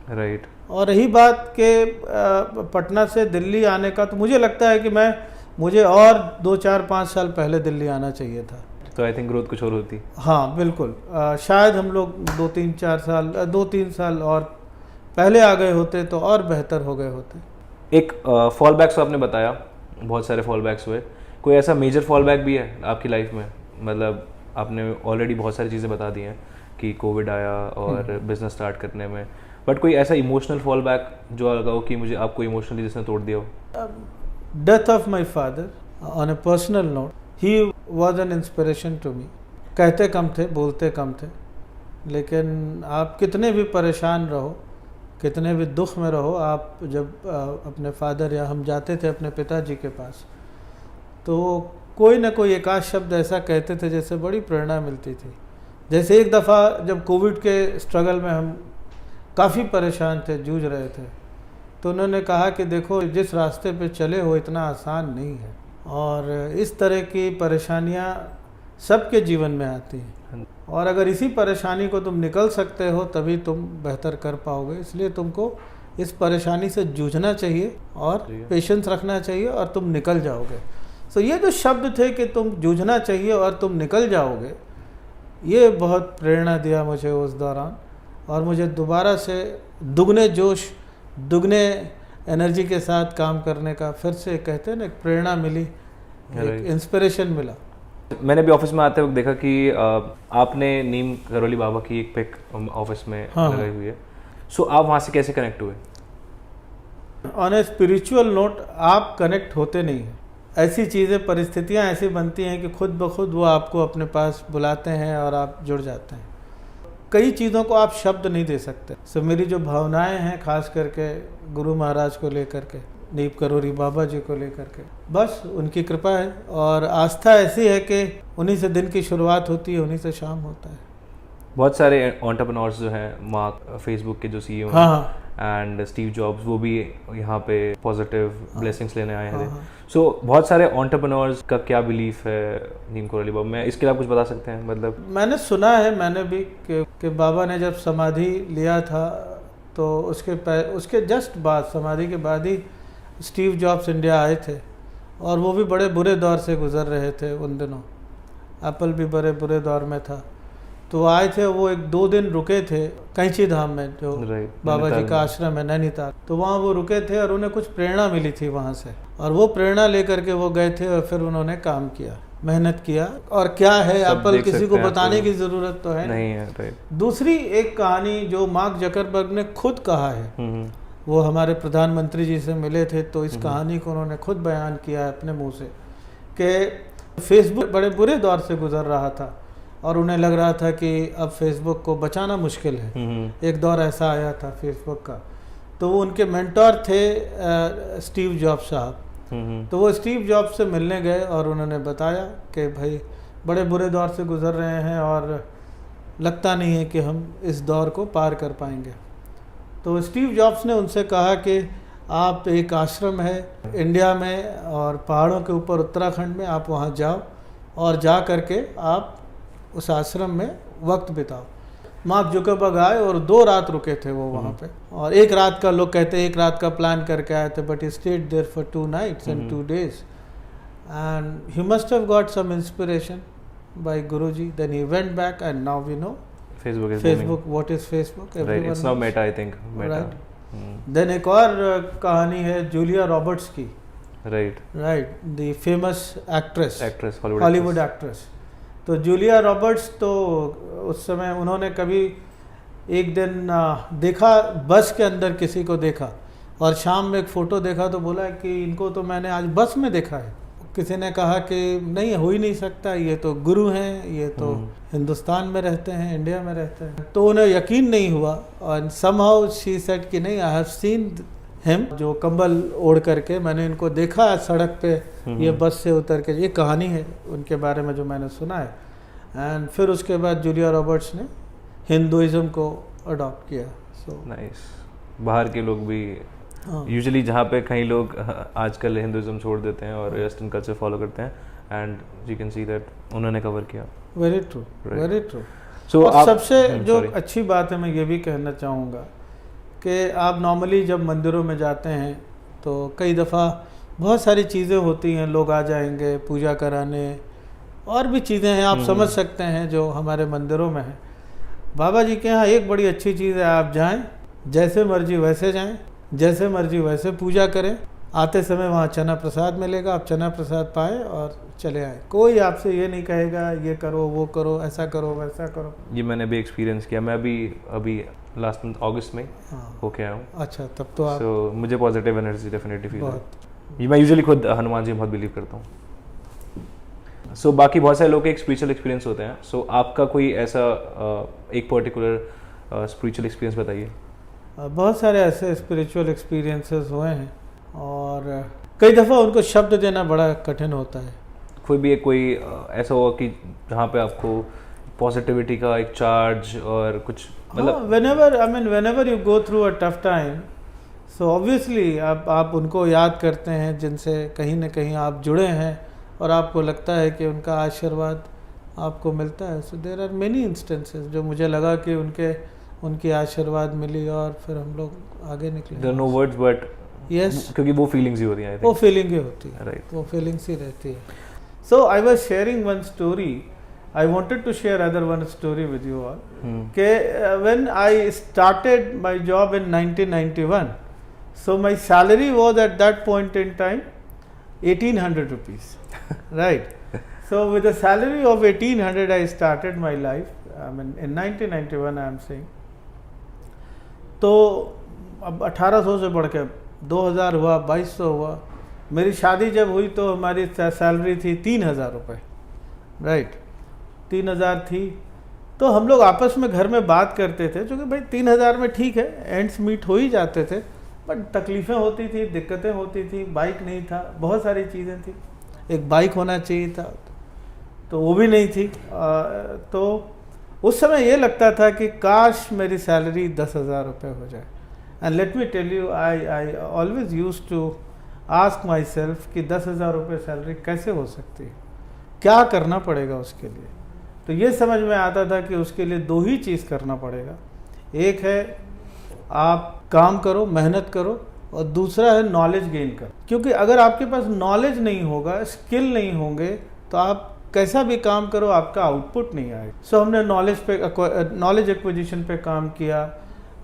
राइट। और रही बात कि पटना से दिल्ली आने का, तो मुझे लगता है कि मुझे और 2-4-5 साल पहले दिल्ली आना चाहिए था। तो आई थिंक ग्रोथ कुछ और होती। हाँ बिल्कुल, शायद हम लोग 2-3 साल और पहले आ गए होते तो और बेहतर हो गए होते। एक फॉल बैक्स आपने बताया, बहुत सारे फॉल बैक्स हुए, कोई ऐसा मेजर फॉल बैक भी है आपकी लाइफ में? मतलब आपने ऑलरेडी बहुत सारी चीज़ें बता दी हैं कि कोविड आया और बिजनेस स्टार्ट करने में, बट कोई ऐसा इमोशनल फॉल बैक जो लगा हो कि मुझे आपको इमोशनली जिसने तोड़ दिया हो? Death of my father on a personal note, he was an inspiration to me. कहते कम थे, बोलते कम थे, लेकिन आप कितने भी परेशान रहो, कितने भी दुख में रहो, आप जब अपने फादर या हम जाते थे अपने पिताजी के पास, तो कोई ना कोई एक आध शब्द ऐसा कहते थे जैसे बड़ी प्रेरणा मिलती थी। जैसे एक दफ़ा जब कोविड के स्ट्रगल में हम काफ़ी परेशान थे, जूझ रहे थे, तो उन्होंने कहा कि देखो, जिस रास्ते पे चले हो इतना आसान नहीं है, और इस तरह की परेशानियां सबके जीवन में आती हैं, और अगर इसी परेशानी को तुम निकल सकते हो तभी तुम बेहतर कर पाओगे। इसलिए तुमको इस परेशानी से जूझना चाहिए और पेशेंस रखना चाहिए और तुम निकल जाओगे। तो ये जो शब्द थे कि तुम जूझना चाहिए और तुम निकल जाओगे, ये बहुत प्रेरणा दिया मुझे उस दौरान, और मुझे दोबारा से दुगने जोश, दुगने एनर्जी के साथ काम करने का फिर से कहते हैं ना, एक प्रेरणा मिली, एक इंस्पिरेशन मिला। मैंने भी ऑफिस में आते वक्त देखा कि आपने नीम करौली बाबा की एक पिक ऑफिस में लगाई हुई है। सो आप वहाँ से कैसे कनेक्ट हुए? ऑन ए स्पिरिचुअल नोट आप कनेक्ट होते नहीं हैं। ऐसी चीज़ें, परिस्थितियाँ ऐसी बनती हैं कि खुद ब खुद वो आपको अपने पास बुलाते हैं और आप जुड़ जाते हैं। कई चीज़ों को आप शब्द नहीं दे सकते। सो मेरी जो भावनाएं हैं, खास करके गुरु महाराज को लेकर के, नीम करौली बाबा जी को लेकर के, बस उनकी कृपा है और आस्था ऐसी है कि उन्हीं से दिन की शुरुआत होती है, उन्हीं से शाम होता है। बहुत सारे एंटरप्रेन्योर्स जो हैं, मार्क फेसबुक के जो सीईओ हैं, हाँ, एंड स्टीव जॉब्स, वो भी यहाँ पे पॉजिटिव ब्लेसिंग्स लेने आए हैं। सो बहुत सारे एंटरप्रेन्योर्स का क्या बिलीफ है नीम करौली बाबा में, इसके लिए आप कुछ बता सकते हैं? मतलब मैंने सुना है, मैंने भी कि बाबा ने जब समाधि लिया था तो उसके जस्ट बाद, समाधि के बाद ही स्टीव जॉब्स इंडिया आए थे, और वो भी बड़े बुरे दौर से गुजर रहे थे उन दिनों। एप्पल भी बड़े बुरे दौर में था, तो आए थे। वो 1-2 दिन रुके थे कैंची धाम में, जो बाबा जी का आश्रम है नैनीताल, तो वहाँ वो रुके थे और उन्हें कुछ प्रेरणा मिली थी वहाँ से, और वो प्रेरणा लेकर के वो गए थे और फिर उन्होंने काम किया, मेहनत किया। और क्या है एप्पल, किसी को बताने की ज़रूरत तो है नहीं है। दूसरी एक कहानी जो मार्क जकरबर्ग ने खुद कहा है, वो हमारे प्रधानमंत्री जी से मिले थे, तो इस कहानी को उन्होंने खुद बयान किया है अपने मुंह से कि फेसबुक बड़े बुरे दौर से गुजर रहा था और उन्हें लग रहा था कि अब फेसबुक को बचाना मुश्किल है। एक दौर ऐसा आया था फेसबुक का, तो वो उनके मेंटोर थे स्टीव जॉब्स साहब। तो वो स्टीव जॉब्स से मिलने गए और उन्होंने बताया कि भाई बड़े बुरे दौर से गुजर रहे हैं और लगता नहीं है कि हम इस दौर को पार कर पाएंगे। तो स्टीव जॉब्स ने उनसे कहा कि आप, एक आश्रम है इंडिया में और पहाड़ों के ऊपर उत्तराखंड में, आप वहाँ जाओ और जा करके आप उस आश्रम में वक्त बिताओ। मार्क जुकरबर्ग आए और 2 रात रुके थे वो वहाँ पे, और एक रात का, लोग कहते हैं 1 रात का प्लान करके आए थे, but he stayed there for 2 nights and 2 days, and he must have got some inspiration by Guruji. Then he went back, and now we know Facebook. What is Facebook? Right, it's now Meta, I think. Meta. Right. Then एक और कहानी है Julia Roberts की। Right. The famous actress, Hollywood actress. तो Julia Roberts, तो उस समय उन्होंने कभी एक दिन देखा, बस के अंदर किसी को देखा और शाम में एक फ़ोटो देखा, तो बोला कि इनको तो मैंने आज बस में देखा है। किसी ने कहा कि नहीं, हो ही नहीं सकता, ये तो गुरु हैं, ये तो हिंदुस्तान में रहते हैं, इंडिया में रहते हैं। तो उन्हें यकीन नहीं हुआ और somehow she said कि नहीं, आई हैव सीन हिम, जो कंबल ओढ़ करके मैंने इनको देखा है सड़क पे, ये बस से उतर के। ये कहानी है उनके बारे में जो मैंने सुना है। एंड फिर उसके बाद जूलिया रॉबर्ट्स ने हिंदुइज्म को अडॉप्ट किया। So nice. बाहर के लोग भी हाँ। यूजुअली जहाँ पे कई लोग आजकल हिंदुइज्म छोड़ देते हैं और वेस्टर्न कल्चर फॉलो करते हैं, and you can see that उन्होंने कवर किया। Very true, very true. So और सबसे जो sorry. अच्छी बात है, मैं ये भी कहना चाहूँगा कि आप नॉर्मली जब मंदिरों में जाते हैं तो कई दफ़ा बहुत सारी चीज़ें होती हैं, लोग आ जाएंगे पूजा कराने, और भी चीज़ें हैं, आप समझ सकते हैं जो हमारे मंदिरों में है। बाबा जी के यहाँ एक बड़ी अच्छी चीज़ है, आप जाएं, जैसे मर्जी वैसे जाएं, जैसे मर्जी वैसे पूजा करें, आते समय वहाँ चना प्रसाद मिलेगा, आप चना प्रसाद पाएँ और चले आए। कोई आपसे ये नहीं कहेगा ये करो, वो करो, ऐसा करो, वैसा करो। ये मैंने भी एक्सपीरियंस किया। मैं अभी लास्ट मंथ अगस्त में होके आया हूँ। अच्छा, तब तो आप सो मुझे पॉजिटिव एनर्जी डेफिनेटली फील बहुत है। मैं यूजुअली खुद हनुमान जी में बहुत बिलीव करता हूँ। सो बाकी बहुत सारे लोगों के एक स्पिरिचुअल एक्सपीरियंस होते हैं। सो आपका कोई ऐसा एक पर्टिकुलर स्पिरिचुअल एक्सपीरियंस बताइए। बहुत सारे ऐसे स्पिरिचुअल एक्सपीरियंसेस हुए हैं और कई दफ़ा उनको शब्द देना बड़ा कठिन होता है। कोई ऐसा हुआ कि जहाँ पे आपको पॉजिटिविटी का एक चार्ज और कुछ मतलब whenever you go through a tough time, so obviously आप उनको याद करते हैं जिनसे कहीं ना कहीं आप जुड़े हैं और आपको लगता है कि उनका आशीर्वाद आपको मिलता है। So there are many instances जो मुझे लगा कि उनकी आशीर्वाद मिली और फिर हम लोग आगे निकले। there are no words but yes, क्योंकि वो फीलिंग्स ही होती हैं। वो फीलिंग ही होती है, राइट। वो फीलिंग्स ही रहती है। So I was sharing one story, I wanted to share other one story with you all. When I started my job in 1991, so my salary was at that point in time 1800 rupees, right? So with a salary of 1800, I started my life. I mean, in 1991, I am saying. तो अब 1800 से बढ़ के 2000 हुआ, 2200 हुआ। मेरी शादी जब हुई तो हमारी सैलरी थी 3000 रुपये, राइट? 3000 थी। तो हम लोग आपस में घर में बात करते थे, जो कि भाई 3000 में ठीक है, एंड्स मीट हो ही जाते थे, बट तकलीफ़ें होती थी, दिक्कतें होती थी, बाइक नहीं था, बहुत सारी चीज़ें थी। एक बाइक होना चाहिए था तो वो भी नहीं थी। तो उस समय ये लगता था कि काश मेरी सैलरी 10,000 रुपये हो जाए। And let me tell you, I always use to ask myself कि 10,000 रुपये सैलरी कैसे हो सकती है, क्या करना पड़ेगा उसके लिए। तो ये समझ में आता था कि उसके लिए दो ही चीज़ करना पड़ेगा। एक है आप काम करो, मेहनत करो, और दूसरा है नॉलेज गेन करो। क्योंकि अगर आपके पास नॉलेज नहीं होगा, स्किल नहीं होंगे, तो आप कैसा भी काम करो आपका आउटपुट नहीं आएगा। सो हमने नॉलेज एक्विजिशन पे काम किया,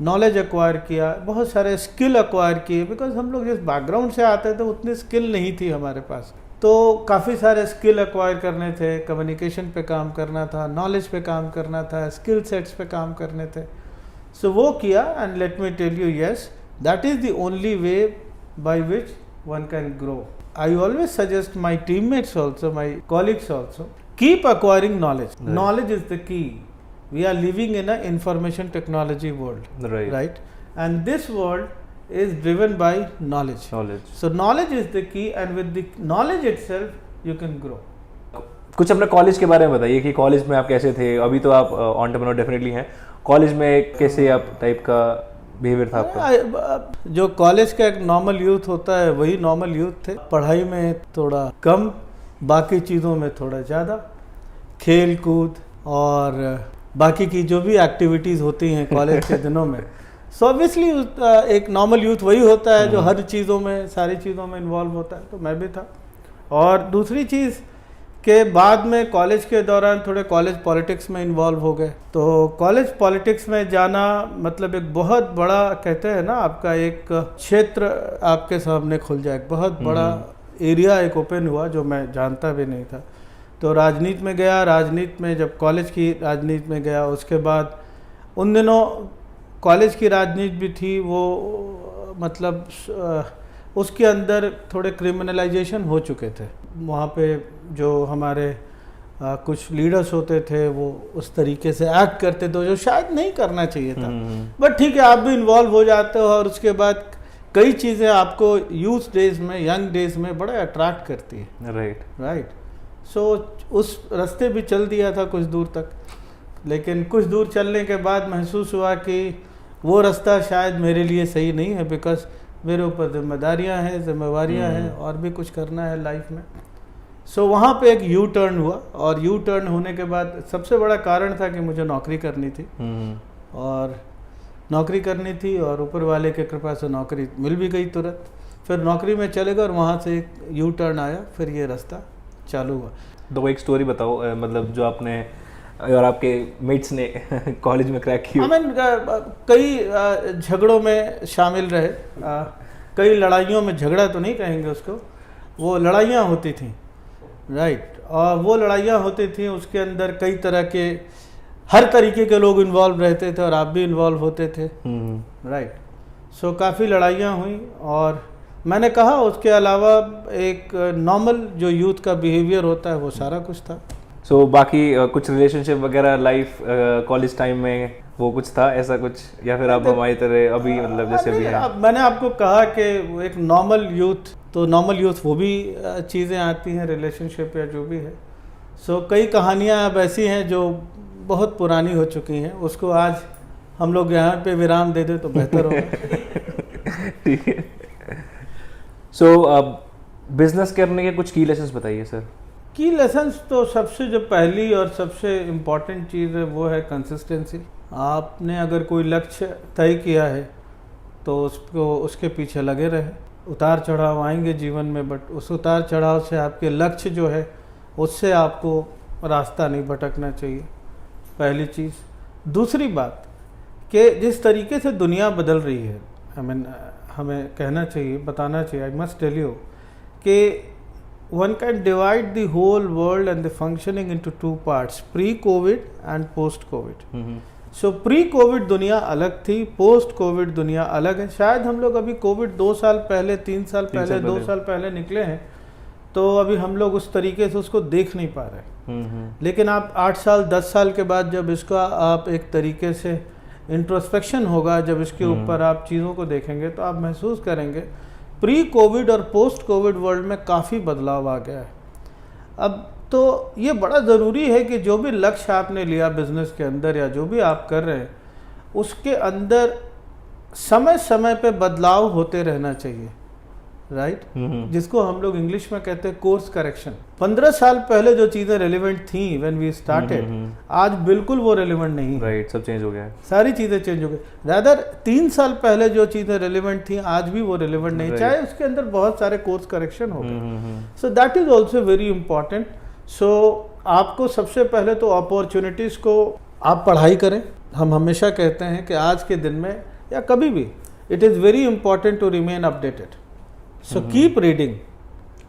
नॉलेज एक्वायर किया, बहुत सारे स्किल एक्वायर किए, बिकॉज हम लोग जिस बैकग्राउंड से आते थे उतनी स्किल नहीं थी हमारे पास। तो काफ़ी सारे स्किल एक्वायर करने थे, कम्युनिकेशन पे काम करना था, नॉलेज पे काम करना था, स्किल सेट्स पे काम करने थे। सो वो किया, and let me tell you, yes, that is the only way by which one can grow. I always suggest my teammates also, my colleagues also, keep acquiring knowledge. Knowledge is the key. We are living in a information technology world, right? And this world is driven by knowledge. So knowledge is the key, and with the knowledge itself you can grow. कुछ अपने college के बारे में बताइए कि college में आप कैसे थे। अभी तो आप एंटरप्रेन्योर डेफिनेटली हैं, कॉलेज में कैसे आप टाइप का बिहेवियर था आपका? जो कॉलेज का एक नॉर्मल यूथ होता है वही नॉर्मल यूथ थे। पढ़ाई में थोड़ा कम, बाकी चीज़ों में थोड़ा ज़्यादा, खेल कूद और बाकी की जो भी एक्टिविटीज़ होती हैं कॉलेज के दिनों में। सो ऑब्वियसली एक नॉर्मल यूथ वही होता है जो हर चीज़ों में, सारी चीज़ों में इन्वॉल्व होता है। तो मैं भी था। और दूसरी चीज़ के बाद में कॉलेज के दौरान थोड़े कॉलेज पॉलिटिक्स में इन्वॉल्व हो गए। तो कॉलेज पॉलिटिक्स में जाना मतलब एक बहुत बड़ा, कहते हैं ना, आपका एक क्षेत्र आपके सामने खुल जाए, एक बहुत बड़ा एरिया एक ओपन हुआ जो मैं जानता भी नहीं था। तो राजनीति में गया, राजनीति में जब कॉलेज की राजनीति में गया, उसके बाद उन दिनों कॉलेज की राजनीति भी थी, वो मतलब उसके अंदर थोड़े क्रिमिनलाइजेशन हो चुके थे। वहाँ पे जो हमारे कुछ लीडर्स होते थे वो उस तरीके से एक्ट करते थे जो शायद नहीं करना चाहिए था। बट ठीक है, आप भी इन्वॉल्व हो जाते हो और उसके बाद कई चीज़ें आपको यूथ डेज में, यंग डेज में बड़ा अट्रैक्ट करती है। राइट। सो उस रास्ते भी चल दिया था कुछ दूर तक, लेकिन कुछ दूर चलने के बाद महसूस हुआ कि वो रास्ता शायद मेरे लिए सही नहीं है, बिकॉज मेरे ऊपर जिम्मेवारियाँ हैं और भी कुछ करना है लाइफ में। सो वहाँ पे एक यू टर्न हुआ, और यू टर्न होने के बाद सबसे बड़ा कारण था कि मुझे नौकरी करनी थी, और नौकरी करनी थी और ऊपर वाले के कृपा से नौकरी मिल भी गई तुरंत। फिर नौकरी में चले गए और वहाँ से एक यू टर्न आया, फिर ये रास्ता चालू हुआ। तो एक स्टोरी बताओ, मतलब जो आपने और आपके मेट्स ने कॉलेज में क्रैक की। कई झगड़ों में शामिल रहे, कई लड़ाइयों में, झगड़ा तो नहीं कहेंगे उसको, वो लड़ाइयाँ होती थी। राइट। और वो लड़ाइयाँ होती थी, उसके अंदर कई तरह के, हर तरीके के लोग इन्वॉल्व रहते थे और आप भी इन्वॉल्व होते थे। राइट। सो काफ़ी लड़ाइयाँ हुई, और मैंने कहा उसके अलावा एक नॉर्मल जो यूथ का बिहेवियर होता है वो सारा कुछ था। सो बाकी कुछ रिलेशनशिप वगैरह लाइफ कॉलेज टाइम में वो कुछ था ऐसा कुछ, या फिर आप हमारी तरह अभी मतलब जैसे भी है? मैंने आपको कहा कि एक नॉर्मल यूथ, तो नॉर्मल यूथ वो भी चीज़ें आती हैं, रिलेशनशिप या जो भी है। सो कई कहानियाँ अब ऐसी हैं जो बहुत पुरानी हो चुकी हैं, उसको आज हम लोग यहाँ पे विराम दे दें तो बेहतर होगा। ठीक है। सो बिजनेस करने के कुछ की लेसन्स बताइए सर। की लेसन्स तो सबसे जो पहली और सबसे इम्पॉर्टेंट चीज़ है वो है कंसिस्टेंसी। आपने अगर कोई लक्ष्य तय किया है तो उसको, उसके पीछे लगे रहे। उतार चढ़ाव आएंगे जीवन में, बट उस उतार चढ़ाव से आपके लक्ष्य जो है उससे आपको रास्ता नहीं भटकना चाहिए, पहली चीज़। दूसरी बात कि जिस तरीके से दुनिया बदल रही है, हमें कहना चाहिए, बताना चाहिए, आई मस्ट टेल यू कि one can divide the whole world and the functioning into two parts, pre-COVID and post-COVID. So pre-COVID दुनिया अलग थी, post-COVID दुनिया अलग है। शायद हम लोग अभी कोविड 2 साल पहले, 3 साल पहले, 2 साल पहले निकले हैं, तो अभी हम लोग उस तरीके से उसको देख नहीं पा रहे। लेकिन आप 8 साल 10 साल के बाद जब इसका आप एक तरीके से इंट्रोस्पेक्शन होगा, जब इसके ऊपर आप चीज़ों को देखेंगे तो आप महसूस करेंगे प्री कोविड और पोस्ट कोविड वर्ल्ड में काफ़ी बदलाव आ गया है। अब तो ये बड़ा ज़रूरी है कि जो भी लक्ष्य आपने लिया बिजनेस के अंदर या जो भी आप कर रहे हैं, उसके अंदर समय समय पे बदलाव होते रहना चाहिए। राइट। जिसको हम लोग इंग्लिश में कहते हैं कोर्स करेक्शन। 15 साल पहले जो चीज़ें रेलिवेंट थी व्हेन वी स्टार्टेड, आज बिल्कुल वो रेलिवेंट नहीं। राइट। सब चेंज हो गया है, सारी चीज़ें चेंज हो गई। रादर 3 साल पहले जो चीज़ें रेलिवेंट थी आज भी वो रेलिवेंट नहीं, चाहे उसके अंदर बहुत सारे कोर्स करेक्शन हो गए। So that is also very important. So आपको सबसे पहले तो अपॉर्चुनिटीज़ को आप पढ़ाई करें। हम हमेशा कहते हैं कि आज के दिन में या कभी भी it is very important to remain updated. So keep reading.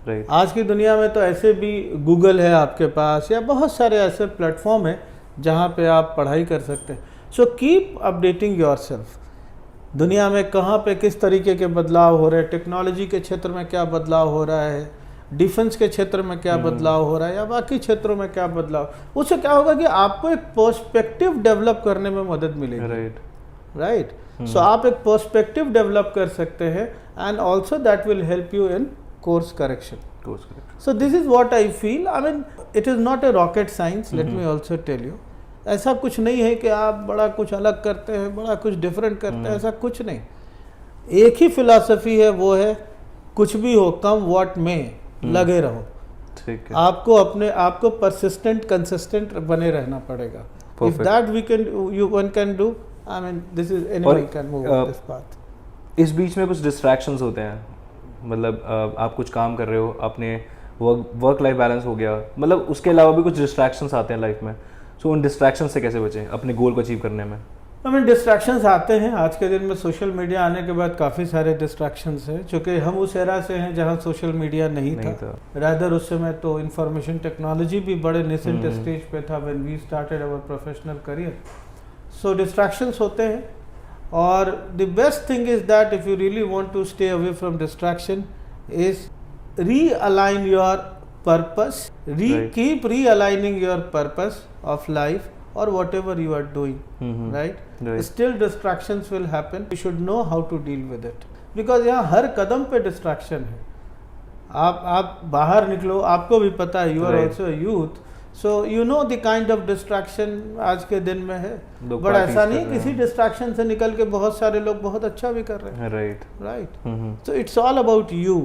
Right. आज की दुनिया में तो ऐसे भी गूगल है आपके पास, या बहुत सारे ऐसे प्लेटफॉर्म हैं जहाँ पे आप पढ़ाई कर सकते हैं। So keep updating yourself. दुनिया में कहाँ पे किस तरीके के बदलाव हो रहे हैं, टेक्नोलॉजी के क्षेत्र में क्या बदलाव हो रहा है, डिफेंस के क्षेत्र में क्या बदलाव हो रहा है, या बाकी क्षेत्रों में क्या बदलाव, उससे क्या होगा कि आपको एक पर्सपेक्टिव डेवलप करने में मदद मिलेगी। राइट। सो आप एक पर्सपेक्टिव डेवलप कर सकते हैं, and also that will help you in course correction. So this is what I feel. I mean it is not a rocket science, let me also tell you. ऐसा कुछ नहीं है कि आप बड़ा कुछ अलग करते हैं, बड़ा कुछ डिफरेंट करते हैं, ऐसा कुछ नहीं। एक ही फिलॉसफी है, वो है कुछ भी हो, कम व्हाट में, लगे रहो। ठीक है। आपको अपने आप को परसिस्टेंट, कंसिस्टेंट बने रहना पड़ेगा। If that we can, you one can do, I mean this is anyone can move this path. इस बीच में कुछ डिस्ट्रैक्शंस होते हैं, मतलब आप कुछ काम कर रहे हो, अपने वर्क लाइफ बैलेंस हो गया, मतलब उसके अलावा भी कुछ डिस्ट्रैक्शंस आते हैं लाइफ में। सो उन डिस्ट्रैक्शंस से कैसे बचें अपने गोल को अचीव करने में? आई मीन डिस्ट्रैक्शंस आते हैं। आज के दिन में सोशल मीडिया आने के बाद काफ़ी सारे डिस्ट्रैक्शंस हैं, चूँकि हम उस एरा से हैं जहाँ सोशल मीडिया नहीं था। रादर उस समय तो इंफॉर्मेशन टेक्नोलॉजी भी बड़े नेसेंट स्टेज पे था when we started our professional career. So distractions होते हैं, और the best thing is that if you really want to stay away from distraction is realign your purpose, Right. keep realigning your purpose of life or whatever you are doing, right? Right. Still distractions will happen. You should know how to deal with it, because यहाँ हर कदम पे distraction है. आप बाहर निकलो, आपको भी पता है, you are Right. also a youth, so you know the kind of distraction आज के दिन में है. लोग बट parties ऐसा कर नहीं रहे किसी हैं। distraction से निकल के बहुत सारे लोग बहुत अच्छा भी कर रहे हैं, Right. right? Hmm. So it's all about you,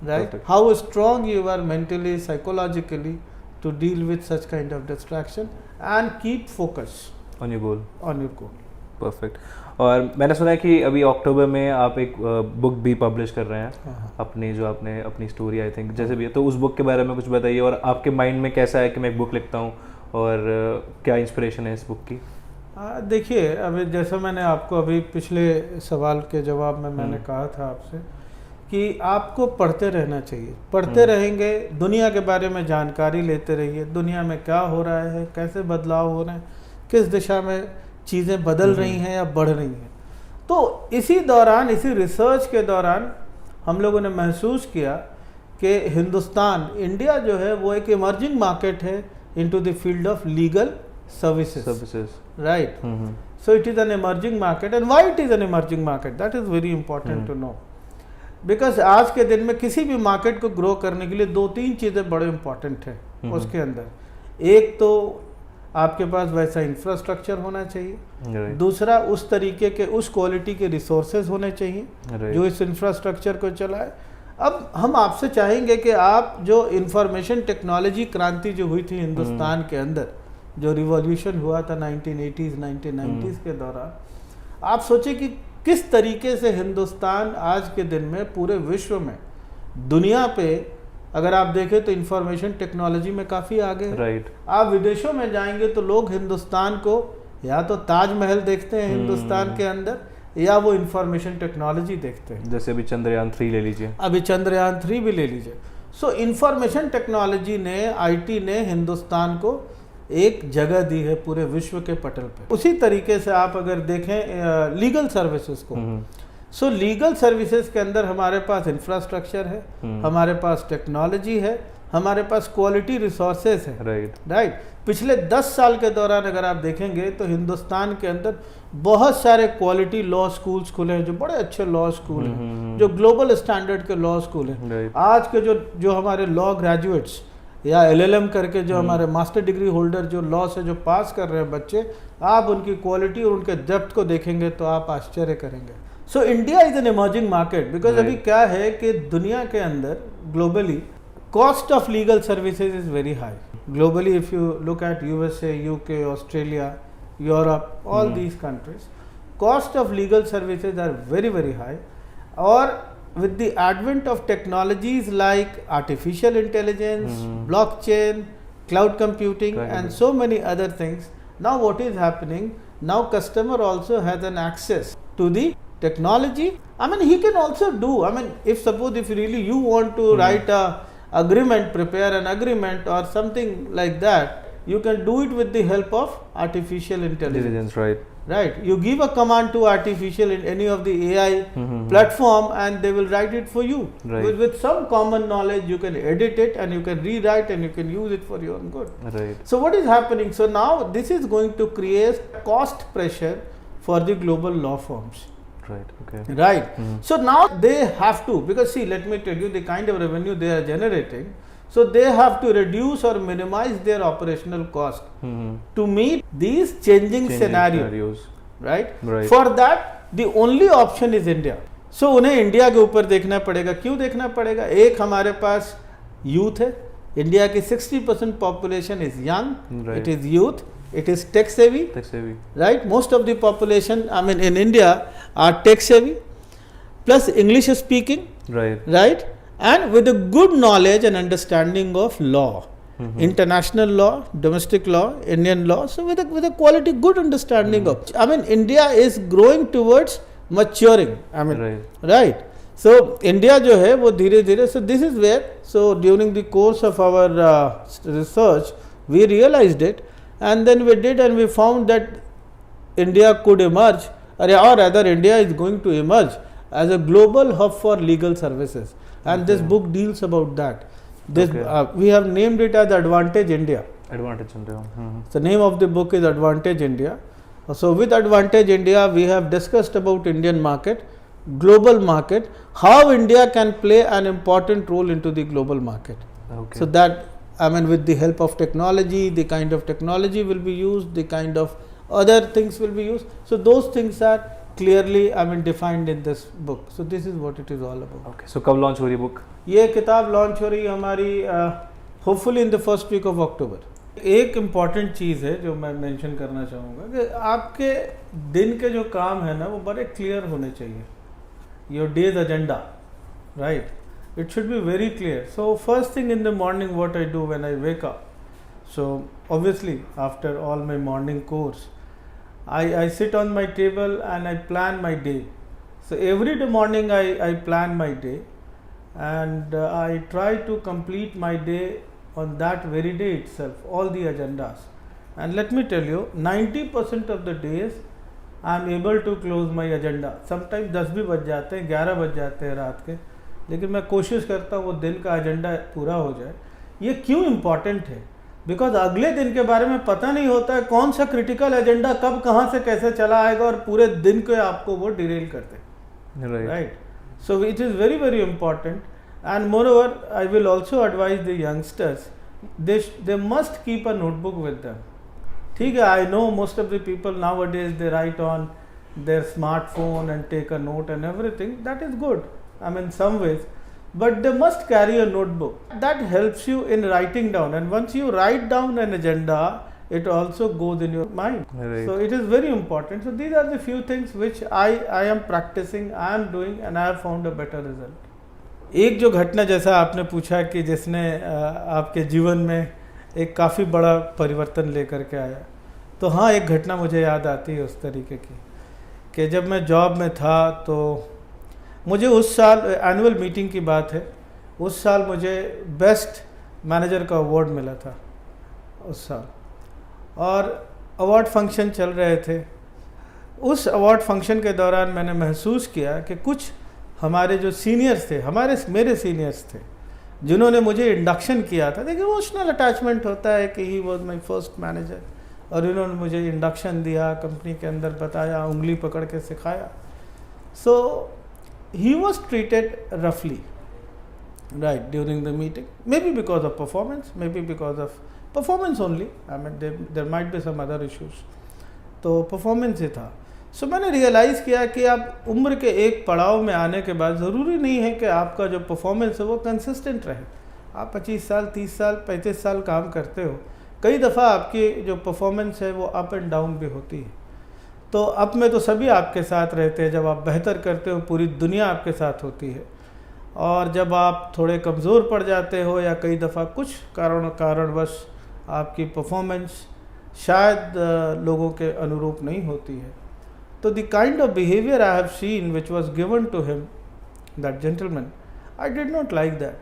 right? Perfect. How strong you are mentally, psychologically to deal with such kind of distraction and keep focus On your goal. on your goal. Perfect. और मैंने सुना है कि अभी अक्टूबर में आप एक book भी पब्लिश कर रहे हैं, हाँ। अपनी जो आपने अपनी स्टोरी आई थिंक जैसे भी है, तो उस बुक के बारे में कुछ बताइए, और आपके माइंड में कैसा है कि मैं एक बुक लिखता हूँ, और क्या इंस्पिरेशन है इस बुक की? देखिए, अभी जैसा मैंने आपको अभी पिछले सवाल के जवाब में मैंने कहा था आपसे कि आपको पढ़ते रहना चाहिए. पढ़ते रहेंगे, दुनिया के बारे में जानकारी लेते रहिए, दुनिया में क्या हो रहा है, कैसे बदलाव हो रहे हैं, किस दिशा में चीज़ें बदल रही हैं या बढ़ रही हैं. तो इसी दौरान, इसी रिसर्च के दौरान हम लोगों ने महसूस किया कि हिंदुस्तान, इंडिया जो है वो एक इमर्जिंग मार्केट है into the field of legal services, right? So it is an emerging market. And why it is an emerging market? That is very important to know. Because आज के दिन में किसी भी मार्केट को ग्रो करने के लिए 2-3 चीज़ें बड़े इंपॉर्टेंट हैं उसके अंदर. एक तो आपके पास वैसा इंफ्रास्ट्रक्चर होना चाहिए, Right. दूसरा उस तरीके के, उस क्वालिटी के रिसोर्सेज होने चाहिए Right. जो इस इंफ्रास्ट्रक्चर को चलाए. अब हम आपसे चाहेंगे कि आप जो इंफॉर्मेशन टेक्नोलॉजी क्रांति जो हुई थी हिंदुस्तान के अंदर, जो रिवॉल्यूशन हुआ था 1980s 1990s के दौरान, आप सोचें कि किस तरीके से हिंदुस्तान आज के दिन में पूरे विश्व में, दुनिया पे अगर आप देखें तो इंफॉर्मेशन टेक्नोलॉजी में काफ़ी आगे है. Right. आप विदेशों में जाएंगे तो लोग हिंदुस्तान को या तो ताजमहल देखते हैं हिंदुस्तान के अंदर, या वो इंफॉर्मेशन टेक्नोलॉजी देखते हैं. जैसे अभी चंद्रयान 3 ले लीजिए, अभी चंद्रयान 3 भी ले लीजिए. सो इंफॉर्मेशन टेक्नोलॉजी ने, आईटी ने हिंदुस्तान को एक जगह दी है पूरे विश्व के पटल पे. उसी तरीके से आप अगर देखें लीगल सर्विसेज को, सो लीगल सर्विसेज के अंदर हमारे पास इंफ्रास्ट्रक्चर है, हमारे पास टेक्नोलॉजी है, हमारे पास क्वालिटी रिसोर्सेज है, राइट? पिछले 10 साल के दौरान अगर आप देखेंगे तो हिंदुस्तान के अंदर बहुत सारे क्वालिटी लॉ स्कूल्स खुले हैं, जो बड़े अच्छे लॉ स्कूल हैं, जो ग्लोबल स्टैंडर्ड के लॉ स्कूल हैं. Right. आज के जो हमारे लॉ ग्रेजुएट्स या LLM करके जो हमारे मास्टर डिग्री होल्डर जो लॉ से जो पास कर रहे हैं बच्चे, आप उनकी क्वालिटी और उनके डेप्थ को देखेंगे तो आप आश्चर्य करेंगे. So India is an emerging market, because अभी क्या है कि दुनिया के अंदर globally cost of legal services is very high. Globally if you look at USA, UK, Australia, Europe, all these countries, cost of legal services are very very high. और with the advent of technologies like artificial intelligence, blockchain, cloud computing, and so many other things, now what is happening, now customer also has an access to the technology. I mean, he can also do, I mean, if suppose if really you want to write a agreement, prepare an agreement or something like that, you can do it with the help of artificial intelligence. Right, you give a command to artificial in any of the AI platform and they will write it for you. Right. With some common knowledge, you can edit it and you can rewrite and you can use it for your own good. Right. So what is happening? So now this is going to create cost pressure for the global law firms. Right. Okay. Right. So now they have to, because see, let me tell you the kind of revenue they are generating. So they have to reduce or minimize their operational cost to meet these changing scenarios. Right? For that, the only option is India. So उन्हें India के ऊपर देखना पड़ेगा. क्यों देखना पड़ेगा? एक हमारे पास यूथ है. इंडिया की 60% population is young. It is youth. It is tech savvy. Right? Most of the population, I mean, in India are tech savvy, plus English speaking. Right? And with a good knowledge and understanding of law, international law, domestic law, Indian law, so with a quality good understanding of, I mean, India is growing towards maturing, I mean, right? So India जो है वो धीरे धीरे, so this is where, so during the course of our research, we realized it, and then we did, and we found that India could emerge, or rather India is going to emerge as a global hub for legal services. And this book deals about that. This Okay. we have named it as Advantage India. Advantage सुन रहे हो The name of the book is Advantage India. So with Advantage India, we have discussed about Indian market, global market, how India can play an important role into the global market. Okay So that, I mean, with the help of technology, the kind of technology will be used, the kind of other things will be used. So those things are clearly, I mean, defined in this book. So this is what it is all about. Okay so कब launch हो रही है book ये किताब launch हो रही है हमारी hopefully in the first week of October. एक इम्पॉर्टेंट चीज़ है जो मैं मेंशन करना चाहूँगा कि आपके दिन के जो काम है ना वो बड़े क्लियर होने चाहिए। Your days agenda, right, it should be very clear. So first thing in the morning what I do when I wake up, so obviously after all my morning course, I sit on my table and I plan my day. So every day morning I plan my day, and I try to complete my day on that very day itself, all the agendas. And let me tell you, 90% of the days I am able to close my agenda. Sometimes 10 भी बज जाते हैं, 11 बज जाते हैं रात के, लेकिन मैं कोशिश करता हूँ वो दिन का एजेंडा पूरा हो जाए। ये क्यों इम्पॉर्टेंट है? बिकॉज अगले दिन के बारे में पता नहीं होता है कौन सा क्रिटिकल एजेंडा कब कहाँ से कैसे चला आएगा और पूरे दिन को आपको वो डिरेल कर दे, right? So it is very very important, and more I will also advise the youngsters, they must keep a notebook with them. ठीक है, I know most of the people nowadays they write on their smartphone and take a note and everything, that is good, I mean some ways, but they must carry a notebook. That helps you in writing down, and once you write down an agenda, it also goes in your mind. Right. So it is very important. So these are the few things which I am practicing, I am doing, and I have found a better result. एक जो घटना जैसा आपने पूछा कि जिसने आपके जीवन में एक काफ़ी बड़ा परिवर्तन लेकर के आया, तो हाँ, एक घटना मुझे याद आती है उस तरीके की कि जब मैं जॉब में था तो मुझे उस साल, एनुअल मीटिंग की बात है, उस साल मुझे बेस्ट मैनेजर का अवार्ड मिला था उस साल, और अवार्ड फंक्शन चल रहे थे। उस अवार्ड फंक्शन के दौरान मैंने महसूस किया कि कुछ हमारे जो सीनियर्स थे, मेरे सीनियर्स थे, जिन्होंने मुझे इंडक्शन किया था। देखिए, इमोशनल अटैचमेंट होता है कि he was my first manager, और इन्होंने मुझे इंडक्शन दिया, कंपनी के अंदर बताया, उंगली पकड़ के सिखाया। सो he was treated roughly, right, during the meeting, maybe because of performance, maybe because of performance only, I mean there might be some other issues, तो performance ही था। सो मैंने रियलाइज़ किया कि आप उम्र के एक पड़ाव में आने के बाद ज़रूरी नहीं है कि आपका जो परफॉर्मेंस है वो कंसिस्टेंट रहे। आप 25 साल, 30 साल, 35 साल काम करते हो, कई दफ़ा आपकी जो परफॉर्मेंस है वो अप एंड डाउन भी होती है। तो अप में तो सभी आपके साथ रहते हैं, जब आप बेहतर करते हो पूरी दुनिया आपके साथ होती है, और जब आप थोड़े कमज़ोर पड़ जाते हो या कई दफ़ा कुछ कारणवश आपकी परफॉर्मेंस शायद लोगों के अनुरूप नहीं होती है, तो the kind of behaviour I have seen which was given to him, that gentleman, I did not like that,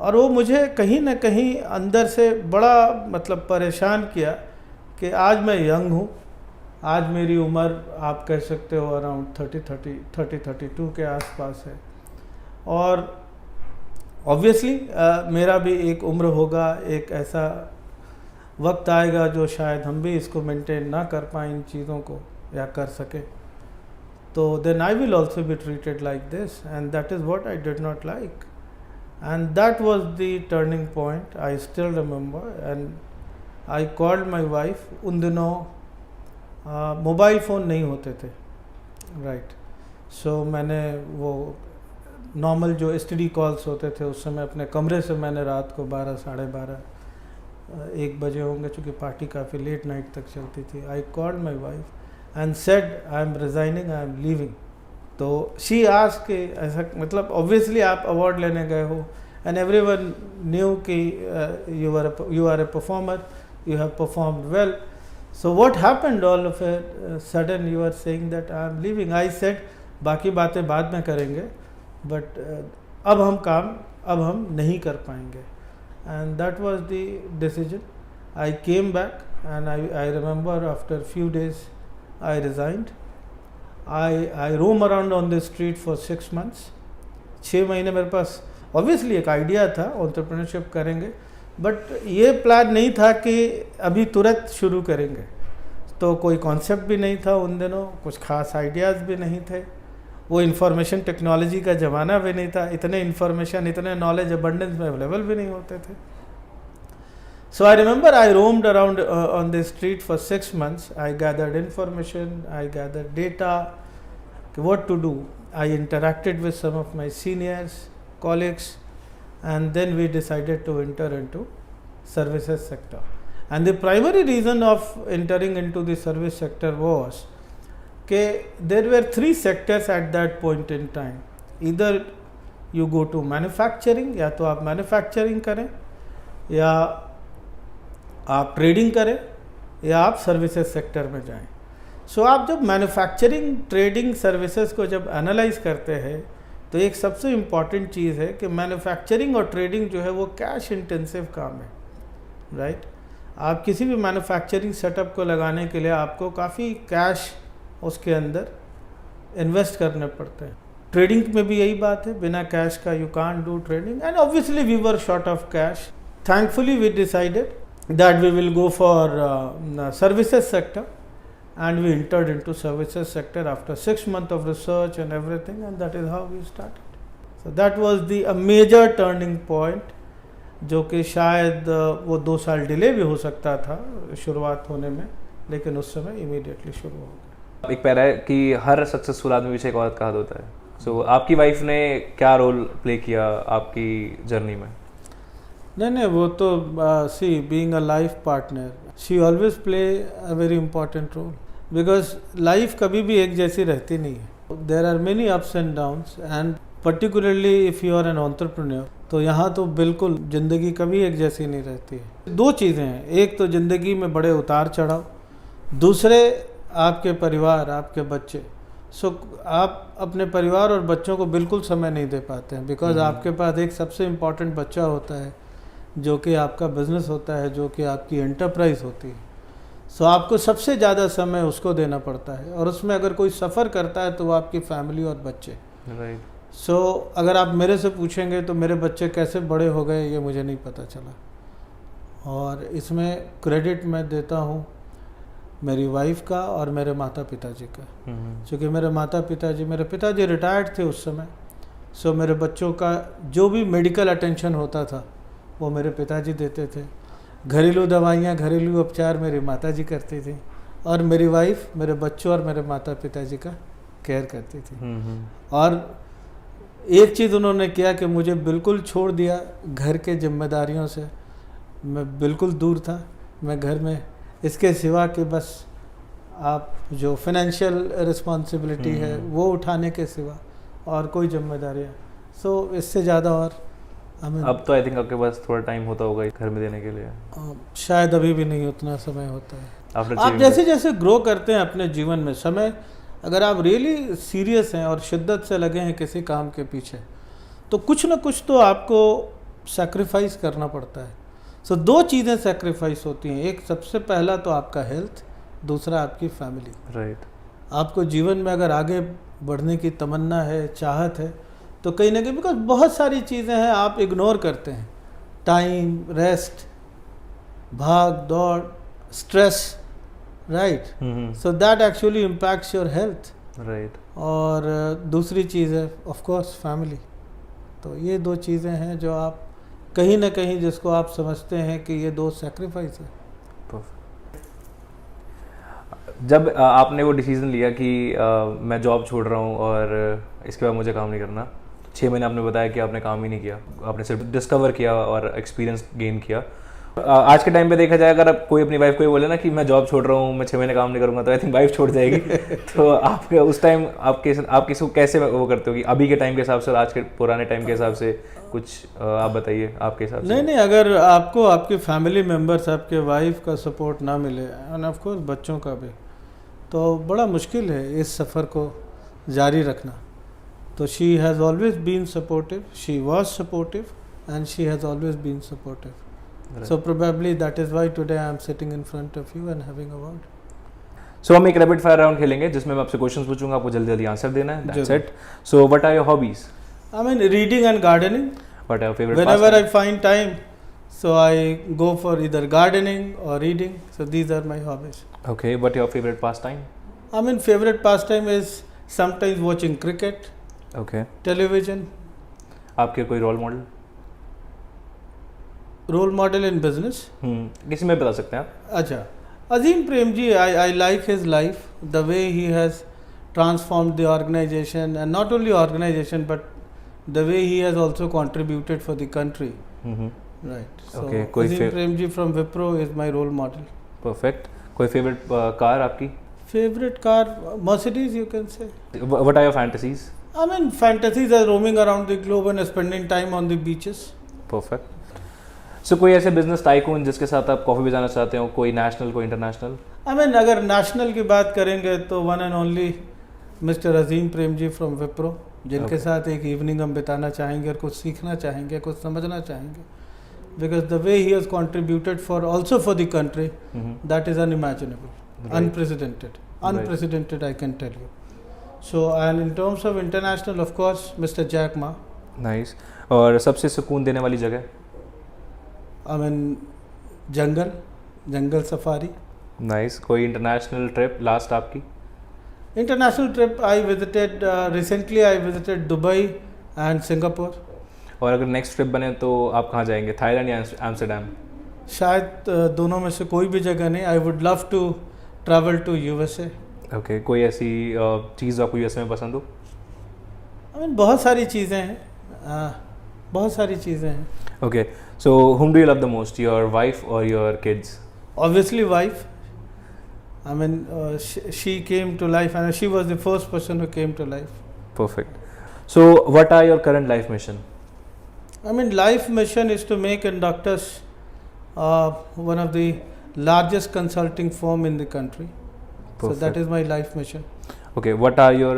और वो मुझे कहीं ना कहीं अंदर से बड़ा मतलब परेशान किया कि आज मैं यंग हूँ, आज मेरी उम्र आप कह सकते हो अराउंड 32 के आसपास है, और ऑब्वियसली मेरा भी एक उम्र होगा, एक ऐसा वक्त आएगा जो शायद हम भी इसको मेंटेन ना कर पाएँ इन चीज़ों को, या कर सके, तो then I will also be treated like this, and that is what I did not like, and that was the turning point. I still remember, and I called my wife. उन दिनों मोबाइल फ़ोन नहीं होते थे, right, सो मैंने वो normal जो STD calls होते थे उस समय अपने कमरे से मैंने रात को 12, साढ़े 12, 1 बजे होंगे, चूँकि पार्टी काफ़ी लेट नाइट तक चलती थी। I called my wife and said I am resigning, I am leaving. तो शी आस्क्ड कि ऐसा, मतलब ऑब्वियसली आप अवार्ड लेने गए हो, एंड एवरीवन न्यू कि you are a performer, you have performed well, so what happened all of a sudden you are saying that I am leaving? I said बाकी बातें बाद में करेंगे, but अब हम नहीं कर पाएंगे, and that was the decision. I came back, and I remember after few days I resigned. I roam around on the street for 6 months. 6 महीने मेरे पास ऑब्वियसली एक आइडिया था एंटरप्रेन्योरशिप करेंगे, बट ये प्लान नहीं था कि अभी तुरंत शुरू करेंगे। तो कोई कॉन्सेप्ट भी नहीं था उन दिनों, कुछ खास आइडियाज़ भी नहीं थे, वो इंफॉर्मेशन टेक्नोलॉजी का ज़माना भी नहीं था, इतने इंफॉर्मेशन इतने नॉलेज अबंडेंस में अवेलेबल भी नहीं होते थे। So I remember I roamed around on the street for 6 months. I gathered information, I gathered data, what to do. I interacted with some of my seniors, colleagues, and then we decided to enter into services sector. And the primary reason of entering into the service sector was that there were 3 sectors at that point in time. Either you go to manufacturing, या तो आप manufacturing करें, या आप trading करें, या आप services sector में जाएं। सो आप जब मैन्युफैक्चरिंग, ट्रेडिंग, सर्विसेज को जब एनालाइज करते हैं तो एक सबसे इम्पॉर्टेंट चीज़ है कि मैन्युफैक्चरिंग और ट्रेडिंग जो है वो कैश इंटेंसिव काम है, राइट। आप किसी भी मैन्युफैक्चरिंग सेटअप को लगाने के लिए आपको काफ़ी कैश उसके अंदर इन्वेस्ट करने पड़ते हैं। ट्रेडिंग में भी यही बात है, बिना कैश का you can't do trading, and obviously we were short of cash. Thankfully we decided that we will go for services sector, and we entered into services sector after 6 months of research and everything, and that is how we started. So that was a major turning point, जो कि शायद वो 2 साल delay भी हो सकता था शुरुआत होने में, लेकिन उस समय इमीडिएटली शुरू हो गया। एक पैरा है कि हर सक्सेसफुल आदमी पीछे एक औरत का हाथ होता है। सो आपकी वाइफ ने क्या रोल प्ले किया आपकी जर्नी में? नहीं, वो तो she being a life partner, she always play a very important role, because life कभी भी एक जैसी रहती नहीं है। There are many ups and downs, and particularly if you are an entrepreneur, तो यहाँ तो बिल्कुल ज़िंदगी कभी एक जैसी नहीं रहती है। 2 चीज़ें हैं, एक तो ज़िंदगी में बड़े उतार चढ़ाव, दूसरे आपके परिवार, आपके बच्चे। सो आप अपने परिवार और बच्चों को बिल्कुल समय नहीं दे पाते हैं, बिकॉज आपके पास एक सबसे इम्पॉर्टेंट बच्चा होता है जो कि आपका बिजनेस होता है, जो कि आपकी एंटरप्राइज होती है। सो आपको सबसे ज़्यादा समय उसको देना पड़ता है, और उसमें अगर कोई सफ़र करता है तो वो आपकी फैमिली और बच्चे, राइट। सो अगर आप मेरे से पूछेंगे तो मेरे बच्चे कैसे बड़े हो गए ये मुझे नहीं पता चला, और इसमें क्रेडिट मैं देता हूँ मेरी वाइफ का और मेरे माता पिताजी का, क्योंकि मेरे पिताजी रिटायर्ड थे उस समय। सो मेरे बच्चों का जो भी मेडिकल अटेंशन होता था वो मेरे पिताजी देते थे, घरेलू दवाइयाँ, घरेलू उपचार मेरी माताजी करती थी, और मेरी वाइफ मेरे बच्चों और मेरे माता पिताजी का केयर करती थी। और एक चीज़ उन्होंने किया कि मुझे बिल्कुल छोड़ दिया घर के जिम्मेदारियों से, मैं बिल्कुल दूर था, मैं घर में इसके सिवा कि बस आप जो फाइनेंशियल रिस्पॉन्सिबिलिटी है वो उठाने के सिवा और कोई जिम्मेदारियाँ, सो इससे ज़्यादा और अब तो आई थिंक आपके पास थोड़ा टाइम होता होगा घर में देने के लिए। शायद अभी भी नहीं उतना समय होता है। आप जैसे जैसे ग्रो करते हैं अपने जीवन में, समय अगर आप रियली सीरियस हैं और शिद्दत से लगे हैं किसी काम के पीछे, तो कुछ ना कुछ तो आपको सैक्रिफाइस करना पड़ता है। सो 2 चीज़ें सैक्रिफाइस होती हैं, एक सबसे पहला तो आपका हेल्थ, दूसरा आपकी फैमिली, राइट। आपको जीवन में अगर आगे बढ़ने की तमन्ना है, चाहत है, तो कहीं ना कहीं बिकॉज बहुत सारी चीज़ें हैं आप इग्नोर करते हैं, टाइम, रेस्ट, भाग दौड़, stress, right. So that actually impacts your health, right. और दूसरी चीज़ है ऑफ कोर्स फैमिली। तो ये 2 चीज़ें हैं जो आप कहीं ना कहीं जिसको आप समझते हैं कि ये 2 सैक्रिफाइस है। जब आपने वो डिसीज़न लिया कि मैं जॉब छोड़ रहा हूँ और इसके बाद मुझे काम नहीं करना, 6 महीने आपने बताया कि आपने काम ही नहीं किया, आपने सिर्फ डिस्कवर किया और एक्सपीरियंस गेन किया। आज के टाइम पे देखा जाए, अगर आप कोई अपनी वाइफ को ये बोले ना कि मैं जॉब छोड़ रहा हूँ, मैं 6 महीने काम नहीं करूँगा, तो आई थिंक वाइफ छोड़ जाएगी। तो आप उस टाइम आप किसी को कैसे वो करते हो कि अभी के टाइम के हिसाब से और आज के पुराने टाइम के हिसाब से, कुछ आप बताइए आपके हिसाब से। नहीं, अगर आपको आपके फैमिली मेम्बर्स, आपके वाइफ का सपोर्ट ना मिले, एंड ऑफ कोर्स बच्चों का भी, तो बड़ा मुश्किल है इस सफ़र को जारी रखना। तो she has always been supportive, she was supportive, and she has always been supportive. So probably that is why today I am sitting in front of you and having a word. So हम एक rapid fire round खेलेंगे जिसमें मैं आपसे questions पूछूंगा, आपको जल्दी जल्दी आंसर देना है। That's it. So what are your hobbies? I mean reading and gardening. What are your favorite Whenever I pastimes? find time, so I go for either gardening or reading. So these are my hobbies. Okay, what your favorite pastime? I mean, favorite pastime is sometimes watching cricket, Okay. television, आपके कोई role model? role model in business. किसी में बता सकते हैं आप? Acha. Azim Premji, I like his life, the way he has transformed the organization, and not only organization, but the way he has also contributed for the country. Hmm, Right. So Okay, कोई Azim Premji from Wipro is my role model. perfect. कोई favorite car आपकी? Favorite car, Mercedes, you can say. What are your fantasies? I mean, fantasies are roaming around the globe and spending time on the beaches. Perfect. So कोई ऐसे business tycoon जिसके साथ आप coffee भी जाना चाहते हो, कोई नेशनल कोई इंटरनेशनल? I mean, अगर नेशनल की बात करेंगे तो one and only mister Azim Premji from Wipro, जिनके Okay. साथ एक इवनिंग हम बिताना चाहेंगे और कुछ सीखना चाहेंगे, कुछ समझना चाहेंगे. Because the way he has contributed for also for the country, that is unimaginable, Right. unprecedented I can tell you. So and in terms of international, of course, Mr. Jack Ma. Nice. और सबसे सुकून देने वाली जगह? I mean, jungle safari. Nice. कोई international trip last आपकी? International trip I visited recently. I visited Dubai and Singapore. और अगर नेक्स्ट ट्रिप बने तो आप कहाँ जाएंगे, थाईलैंड या एम्स्टर्डम? शायद दोनों में से कोई भी जगह नहीं. I would love to travel to USA. Okay. कोई ऐसी चीज़ आपको यूएस में पसंद हो? आई मीन बहुत सारी चीज़ें हैं, बहुत सारी चीज़ें हैं. Okay. So whom do you love the most, your wife or your kids? Obviously wife. I mean, she came to life and she was the first person who came to life. Perfect. So what are your current life mission? I mean, life mission is to make Inductus one of the largest consulting firm in the country. So that Perfect. is my life mission. Okay. What are your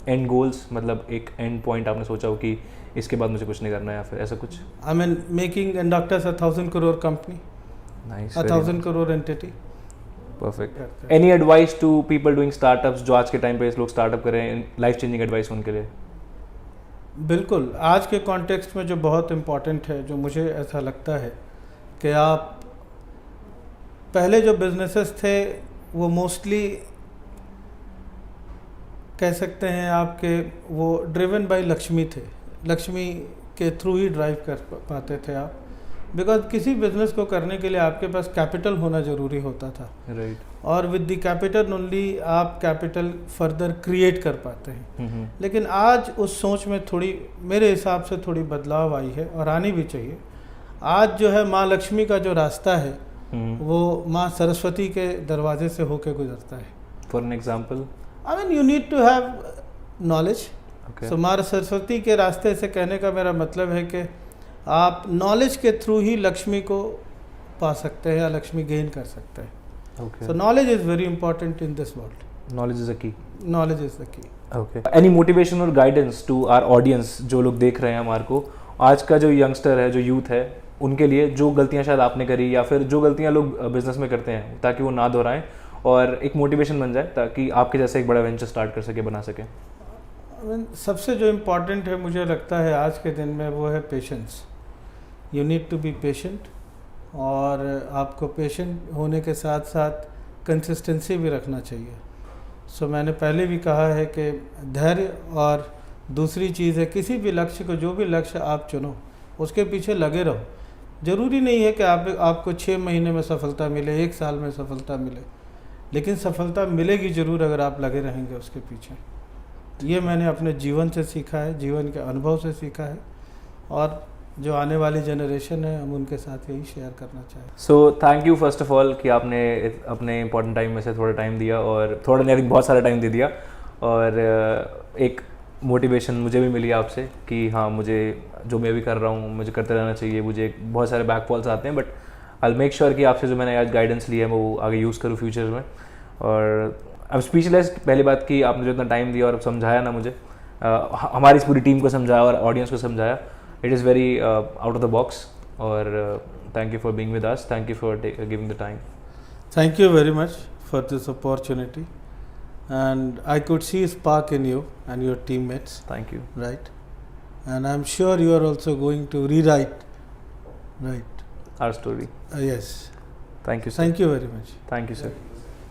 end goals, मतलब एक and point आपने सोचा हो कि इसके बाद मुझे कुछ नहीं करना है, या फिर ऐसा कुछ? I mean, making Inductus 1,000 crore company, nice. 1,000 crore entity. Perfect. Any advice to people doing startups, जो आज के टाइम पे इस लोग स्टार्टअप कर रहे हैं, लाइफ चेंजिंग एडवाइस उनके लिए? बिल्कुल. आज के कॉन्टेक्स्ट में जो बहुत इम्पॉर्टेंट है, जो मुझे ऐसा लगता है कि आप पहले जो बिजनेसेस थे वो मोस्टली कह सकते हैं आपके वो ड्रिवन बाय लक्ष्मी थे. लक्ष्मी के थ्रू ही ड्राइव कर पाते थे आप, बिकॉज किसी बिजनेस को करने के लिए आपके पास कैपिटल होना ज़रूरी होता था. राइट. और विद द कैपिटल ओनली आप कैपिटल फर्दर क्रिएट कर पाते हैं. लेकिन आज उस सोच में थोड़ी, मेरे हिसाब से थोड़ी बदलाव आई है और आनी भी चाहिए. आज जो है माँ लक्ष्मी का जो रास्ता है वो माँ सरस्वती के दरवाजे से होके गुजरता है. For an example? I mean, you need to have knowledge. Okay. So माँ सरस्वती के रास्ते से कहने का मेरा मतलब है कि आप नॉलेज के थ्रू ही लक्ष्मी को पा सकते हैं या लक्ष्मी गेन कर सकते हैं. Okay. So knowledge is very important in this world. Knowledge is a key. Knowledge is the key. Okay. Any motivation और गाइडेंस टू आवर ऑडियंस, जो लोग देख रहे हैं हमारे को, आज का जो यंगस्टर है, जो यूथ है, उनके लिए जो गलतियां शायद आपने करी या फिर जो गलतियां लोग बिजनेस में करते हैं, ताकि वो ना दोहराएं और एक मोटिवेशन बन जाए, ताकि आपके जैसे एक बड़ा वेंचर स्टार्ट कर सके, बना सके? I mean, सबसे जो इम्पोर्टेंट है मुझे लगता है आज के दिन में वो है patience. You need to be patient, और आपको पेशेंट होने के साथ साथ कंसिस्टेंसी भी रखना चाहिए. सो मैंने पहले भी कहा है कि धैर्य, और दूसरी चीज़ है किसी भी लक्ष्य को, जो भी लक्ष्य आप चुनो उसके पीछे लगे रहो. ज़रूरी नहीं है कि आपको 6 महीने में सफलता मिले, 1 साल में सफलता मिले, लेकिन सफलता मिलेगी ज़रूर अगर आप लगे रहेंगे उसके पीछे. ये मैंने अपने जीवन से सीखा है, जीवन के अनुभव से सीखा है, और जो आने वाली जनरेशन है हम उनके साथ यही शेयर करना चाहें. So thank you first of all कि आपने अपने इंपॉर्टेंट टाइम में से थोड़ा टाइम दिया, और थोड़ा नहीं, बहुत सारा टाइम दे दिया, और एक मोटिवेशन मुझे भी मिली आपसे कि हाँ, मुझे जो मैं भी कर रहा हूँ मुझे करते रहना चाहिए. मुझे बहुत सारे बैकफॉल्स आते हैं, but I will make sure कि आपसे जो मैंने आज गाइडेंस ली है मैं वो आगे यूज़ करूँ फ्यूचर में. और अब स्पीचलेस, पहली बात कि आपने जो इतना टाइम दिया और समझाया ना मुझे, हमारी इस पूरी टीम को समझाया और ऑडियंस को समझाया, it is very out of the box. और thank you for being with us, thank you for giving the time. Thank you very much for this opportunity, and I could see spark in you and your teammates, thank you. right? and I'm sure you are also going to rewrite. Right. Our story. Yes. Thank you, sir. Thank you very much. Thank you, sir.